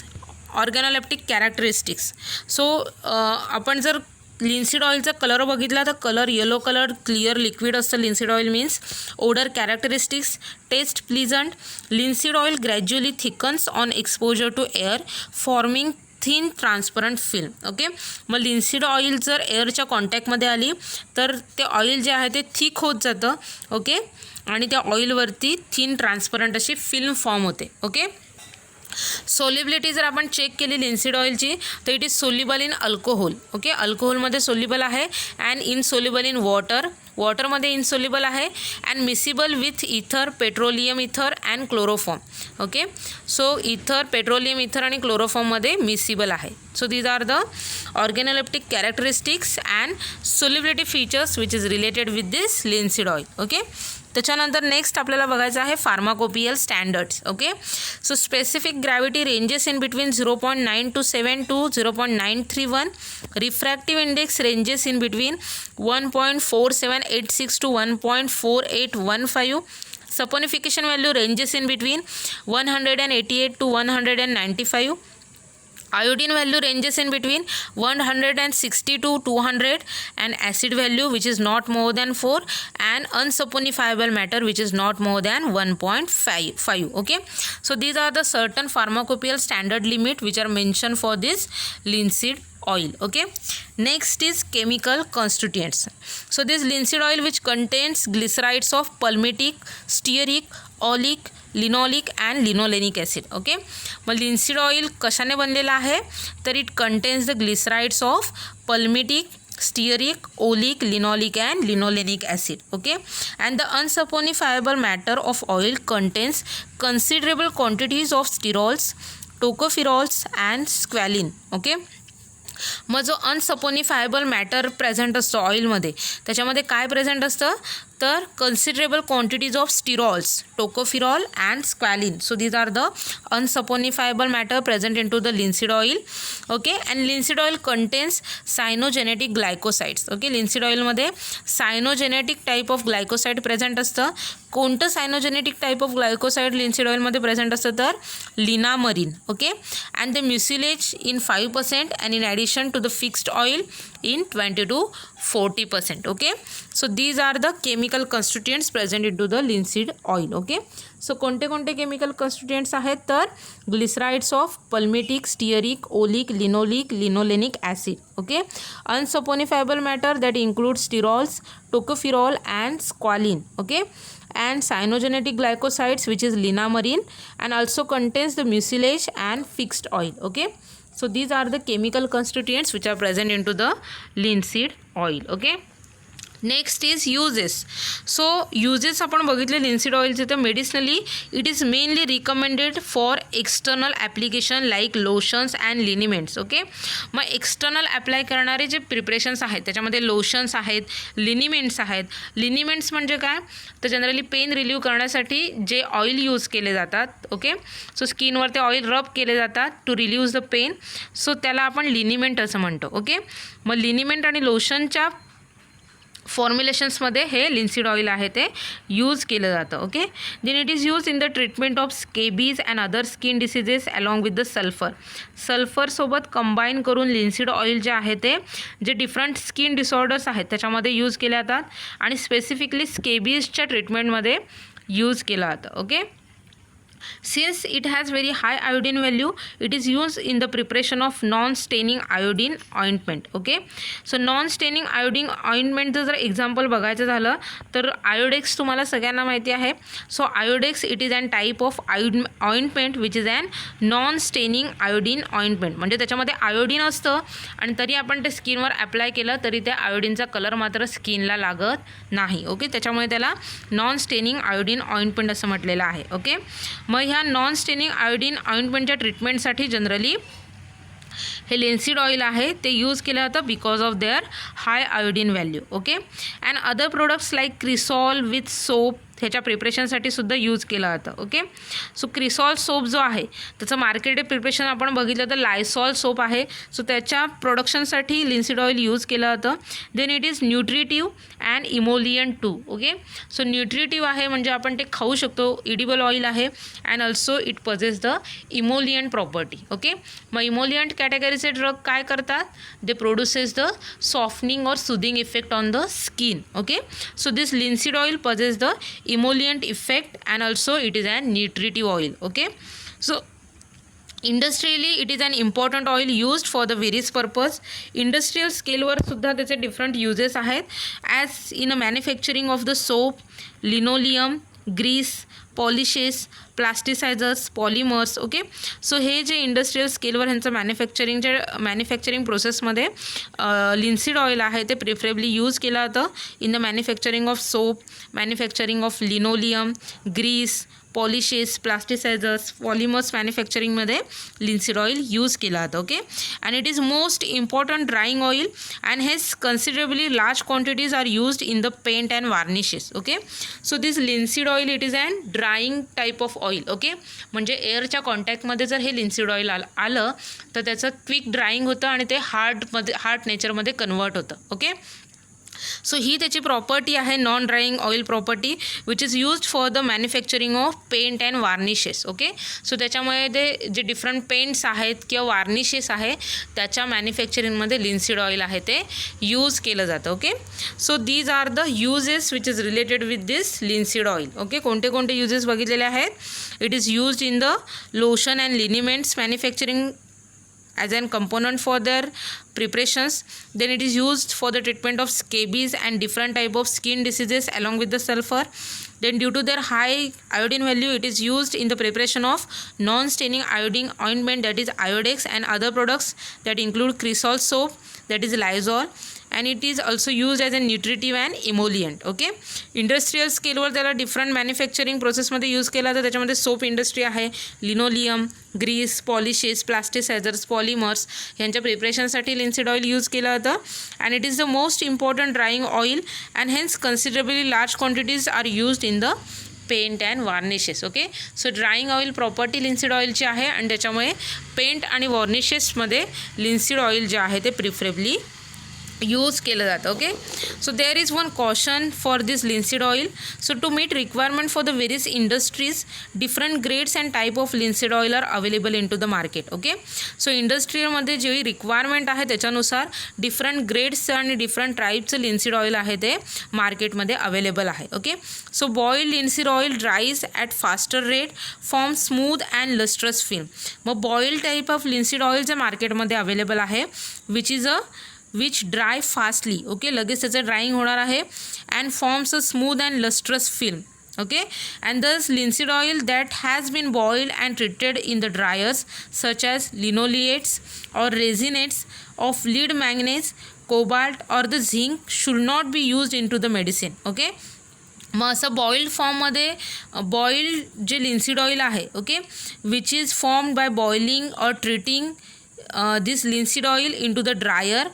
organoleptic characteristics. So आपण जर लिन्सीड ऑइलचा colour बघितला तर colour yellow colour clear liquid असतं. Linseed oil means odour characteristics taste pleasant. Linseed oil gradually thickens on exposure to air forming thin transparent film. Okay, मग linseed oil जर एअरच्या कॉन्टॅक्टमध्ये आली तर ते ऑइल जे आहे ते थिक होत जातं. ओके, आणि त्या ऑइलवरती थिन ट्रान्सपरंट अशी फिल्म फॉर्म होते. ओके, सोल्युबिलिटी जर आपण चेक केली लिन्सीड ऑइलची तर it is soluble in alcohol. Okay, अल्कोहोलमध्ये सोल्युबल आहे अँड इनसोल्युबल इन वॉटर, वॉटरमध्ये इनसोल्युबल आहे and miscible with ether, petroleum ether and chloroform. Okay, so ether, petroleum ether आणि क्लोरोफॉर्ममध्ये मिसिबल आहे. So these are the organoleptic characteristics and solubility features which is related with this linseed oil. Okay, त्याच्यानंतर next आपल्याला बघायचं आहे pharmacopoeial standards. Okay, so specific gravity ranges in between 0.927 to 0.931. Refractive index ranges in between 1.4786 to 1.4815. Saponification value ranges in between 188 to 195. Iodine value ranges in between 160 to 200 and acid value which is not more than 4 and unsaponifiable matter which is not more than 1.5. Okay, so these are the certain pharmacopoeial standard limit which are mentioned for this linseed oil. Okay, next is chemical constituents. So this linseed oil which contains glycerides of palmitic, stearic, oleic, linoleic and linolenic acid. Okay, मग linseed oil कशाने बनलेलं आहे तर it contains the glycerides of palmitic, stearic, oleic, linoleic and linolenic acid. Okay, and the unsaponifiable matter of oil contains considerable quantities of sterols, tocopherols and squalene. Okay, मग जो अनसपोनिफायबल matter present असतो ऑइलमध्ये त्याच्यामध्ये काय present असतं तर considerable quantities of sterols, tocopherol and squalene. So these are the unsaponifiable matter present in to the linseed oil. Okay, and linseed oil contains cyanogenetic glycosides. Okay, linseed ऑइलमध्ये cyanogenetic type of glycoside present असतं. कोणतं cyanogenetic type of glycoside linseed ऑइलमध्ये present असतं तर linamarin. Okay, and the mucilage in 5% and in addition to the fixed oil in 20 to 40%. Okay, so these are the chemical constituents present into the linseed oil. Okay, so कोणते कोणते chemical constituents आहेत तर glycerides of palmitic, stearic, oleic, linolic, linolenic acid. Okay, unsaponifiable matter that includes sterols, tocopherol and squalene. Okay, and cyanogenetic glycosides which is linamarin and also contains the mucilage and fixed oil. Okay, so these are the chemical constituents which are present into the linseed oil. Okay, next is uses. So uses आपण बघितले लिन्सीड ऑइलचे तर medicinally it is mainly recommended for external application like lotions and liniments. Okay, मग external apply करणारे जे preparations आहेत त्याच्यामध्ये lotions आहेत, liniments आहेत. लिनिमेंट्स म्हणजे काय तर जनरली पेन रिलीव्ह करण्यासाठी जे ऑइल यूज केले जातात. ओके, सो स्किनवर ते ऑइल रब केले जातात to relieve the pain. So त्याला आपण लिनिमेंट असं म्हणतो. ओके, मग लिनिमेंट आणि लोशनच्या फॉर्म्युलेशन्समध्ये हे लिन्सीड ऑइल आहे ते यूज केलं जातं. Okay, then it is use in the treatment of scabies and other skin diseases along with the sulphur. सल्फरसोबत कंबाईन करून लिन्सीड ऑइल जे आहे ते जे डिफरंट स्किन डिसऑर्डर्स आहेत त्याच्यामध्ये यूज केले जातात आणि स्पेसिफिकली स्केबीजच्या ट्रीटमेंटमध्ये यूज केलं जातं. Okay, since it has very high iodine value it is used in the preparation of non-staining iodine ointment. Okay, so non-staining iodine ointment जर एक्झाम्पल बघायचं झालं तर आयोडेक्स तुम्हाला सगळ्यांना माहिती आहे. So Iodex it is an type of ointment which is an non staining iodine ointment. म्हणजे त्याच्यामध्ये आयोडीन असतं आणि तरी आपण ते स्किनवर अप्लाय केलं तरी त्या आयोडीनचा कलर मात्र स्किनला लागत नाही. ओके, त्याच्यामुळे त्याला नॉन स्टेनिंग आयोडीन ऑइंटमेंट असं म्हटलेलं आहे. ओके, मग ह्या नॉन स्टेनिंग आयोडीन ऑइंटमेंटच्या ट्रीटमेंटसाठी जनरली हे लिन्सीड ऑइल आहे ते यूज केलं जातं because of their high iodine value. Okay. And other products like cresol with soap ह्याच्या प्रिपरेशनसाठी सुद्धा यूज केलं जातं. ओके. सो क्रिसॉल सोप जो आहे त्याचं मार्केटेड प्रिपरेशन आपण बघितलं तर लायसॉल सोप आहे. सो त्याच्या प्रोडक्शनसाठी लिन्सीड ऑइल यूज केलं जातं. Then it is nutritive and emollient too. Okay. So nutritive आहे म्हणजे आपण ते खाऊ शकतो, इडिबल ऑइल आहे. And also it possesses the emollient property. Okay. मग इमोलियंट कॅटेगरीचे ड्रग काय करतात? They produces the softening or soothing effect on the skin. Okay. So this linseed oil possesses the emollient effect and also it is a nutritive oil. Okay. So industrially it is an important oil used for the various purpose. Industrial scale वर सुद्धा त्याचे different uses आहेत as in a manufacturing of the soap, linoleum, grease, polishes, plasticizers, polymers. Okay. So हे जे industrial स्केलवर ह्यांचं manufacturing प्रोसेसमध्ये लिन्सीड oil आहे ते प्रिफरेबली यूज केलं जातं in the manufacturing of soap, manufacturing of linoleum, grease, polishes, plasticizers, polymers मॅन्युफॅक्चरिंगमध्ये लिन्सीड ऑइल यूज केलं जातं. Okay. And it is most important drying oil and has considerably large quantities are used in the paint and varnishes. Okay. So this linseed oil it is and drying type of oil. Okay. म्हणजे एअरच्या कॉन्टॅक्टमध्ये जर हे linseed oil आलं तर त्याचं quick drawing होतं आणि ते हार्ड नेचरमध्ये कन्वर्ट होतं. ओके. सो ही त्याची प्रॉपर्टी आहे non drying oil property which is used for the manufacturing of paint and varnishes. Okay. So त्याच्यामुळे ते जे डिफरंट पेंट्स आहेत किंवा वार्निशेस आहे त्याच्या मॅन्युफॅक्चरिंगमध्ये लिन्सीड ऑइल आहे ते यूज केलं जातं. Okay. So these are the uses which is related with this linseed oil. Okay. कोणते कोणते युजेस बघितलेले आहेत? It is used in the lotion and liniments manufacturing as an component for their preparations. Then it is used for the treatment of scabies and different type of skin diseases along with the sulfur. Then due to their high iodine value it is used in the preparation of non-staining iodine ointment, that is Iodex, and other products that include Cresol soap, that is Lysol, and it is also used as a nutritive and emollient. Okay. Industrial स्केलवर त्याला different manufacturing प्रोसेसमध्ये use केला तर त्याच्यामध्ये soap industry आहे, linoleum, grease, polishes, plasticizers, polymers यांच्या प्रिपरेशनसाठी linseed oil use केलं जातं. And it is the most important drying oil and hence considerably large quantities are used in the paint and varnishes. Okay. So drying oil property linseed ऑइलची आहे आणि त्याच्यामुळे paint आणि वॉर्निशेसमध्ये लिन्सीड oil जे आहे ते प्रिफरेबली यूज केलं जातं. Okay. So there is one caution for this linseed oil. So to meet requirement for the various industries different grades and type of linseed oil are available in to the market. Okay. So इंडस्ट्रीमध्ये जी requirement आहे त्याच्यानुसार different grades आणि different टाईपचं लिन्सीड oil आहे ते मार्केटमध्ये available आहे. Okay. So boiled linseed oil dries at faster rate, form smooth and lustrous film. मग boiled type of linseed oil जे मार्केटमध्ये अवेलेबल आहे विच ड्राय फास्टली. ओके. लगेच त्याचं ड्राईंग होणार आहे and forms a smooth and lustrous film. Okay, and thus linseed oil that has been boiled and treated in the dryers such as linoleates or resinates of lead, manganese, cobalt or the zinc should not be used into the medicine. Okay. मग असं boiled फॉर्ममध्ये boiled जे linseed oil आहे, okay, which is formed by boiling or treating this linseed oil in to the drier.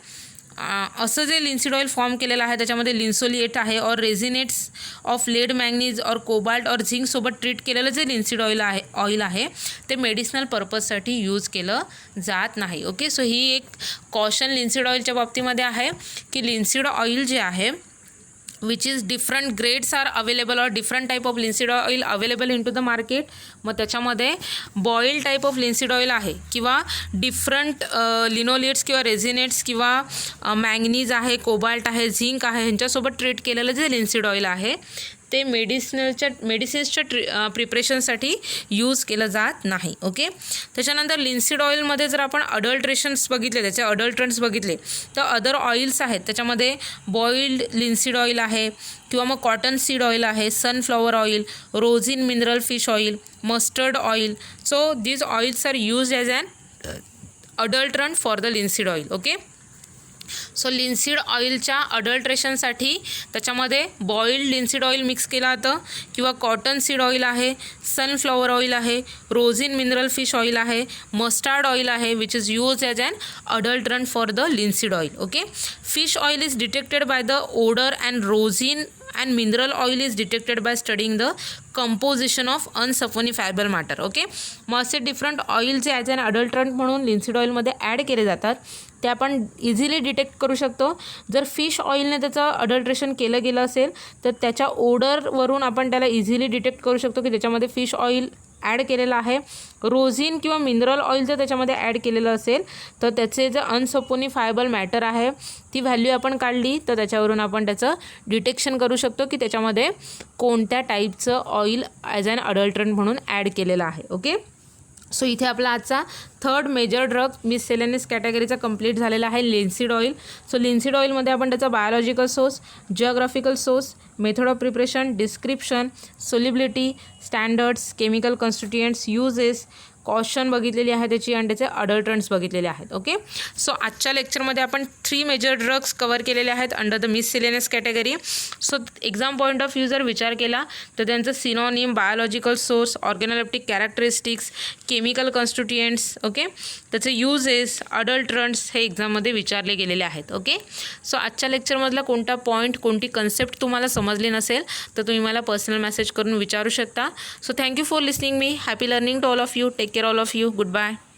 असं जे linseed oil form केलेलं आहे त्याच्यामध्ये लिन्सोलिएट आहे और रेझिनेट्स ऑफ लेड, मॅग्नीज और कोबाल्ट और झिंकसोबत ट्रीट केलेलं जे लिन्सीड ऑइल आहे ते मेडिसिनल पर्पजसाठी यूज केलं जात नाही. ओके. सो ही एक कॉशन लिन्सीड ऑइलच्या बाबतीमध्ये आहे की लिन्सीड ऑइल जे आहे which is different grades are available or different type of linseed oil available in to the market. मग त्याच्यामध्ये boiled type of linseed oil आहे किंवा डिफरंट लिनोलेट्स किंवा रेझिनेट्स किंवा मॅग्नीज आहे, कोबाल्ट आहे, झिंक आहे ह्यांच्यासोबत ट्रीट केलेलं जे लिन्सीड ऑइल आहे ते मेडिसिन्सच्या प्रिपरेशनसाठी यूज केलं जात नाही. ओके. त्याच्यानंतर लिन्सीड ऑइलमध्ये जर आपण अडल्ट्रेशन्स बघितले, त्याचे अडल्ट्रंट्स बघितले तर अदर ऑइल्स आहेत त्याच्यामध्ये बॉइल्ड लिन्सीड ऑइल आहे किंवा मग कॉटन सीड ऑइल आहे, sunflower oil, rosin mineral fish oil, mustard oil. So these oils are used as an adulterant for the linseed oil. Okay. So linseed ऑइलच्या अडल्ट्रेशनसाठी त्याच्यामध्ये boiled linseed oil mix केलं जातं किंवा कॉटन सीड ऑइल आहे, sunflower oil आहे, rosin mineral fish oil आहे, mustard oil आहे which is use as an adulterant for the linseed oil. Okay. Fish oil is detected by the odour and rosin and mineral oil is detected by studying the composition of unsaponifiable matter. Okay. मग असे different oil जे as an अडल्ट्रंट म्हणून लिन्सीड ऑइलमध्ये add केले जातात ते आपण easily detect करू शकतो. जर फिश ऑइलने त्याचं अडल्ट्रेशन केलं गेलं असेल तर त्याच्या ओडरवरून आपण त्याला इझिली डिटेक्ट करू शकतो की त्याच्यामध्ये फिश ऑइल ॲड केलेलं आहे. रोझिन किंवा मिनरल ऑइल जर त्याच्यामध्ये ॲड केलेलं असेल तर त्याचे जे अनसपोनिफायबल मॅटर आहे ती व्हॅल्यू आपण काढली तर त्याच्यावरून आपण त्याचं डिटेक्शन करू शकतो की त्याच्यामध्ये कोणत्या टाईपचं ऑइल ॲज अन अडल्ट्रंट म्हणून ॲड केलेलं आहे. ओके. सो इथे आपला आजचा थर्ड मेजर ड्रग मिससेलेनियस कॅटेगरीचा कंप्लीट झालेला आहे लिन्सीड ऑइल. सो लिन्सीड ऑइलमध्ये आपण त्याचा biological source, geographical source, method of preparation, description, solubility, standards, chemical constituents, uses, caution बघितलेली आहे त्याची आणि त्याचे अडल्ट्रंट्स बघितलेले आहेत. ओके. सो आजच्या लेक्चरमध्ये आपण 3 मेजर ड्रग्स कवर केलेले आहेत under the miscellaneous category. So exam point of view जर विचार केला तर त्यांचं synonym, biological source, organoleptic characteristics, chemical constituents, okay, त्याचे युजेस, अडल्ट्रंट्स हे एक्झाममध्ये विचारले गेलेले आहेत. ओके. सो आजच्या लेक्चरमधला कोणता पॉईंट, कोणती कन्सेप्ट तुम्हाला समजली नसेल तर तुम्ही मला पर्सनल मेसेज करून विचारू शकता. So thank you for listening me. Happy learning to all of you. Take care all of you. Goodbye.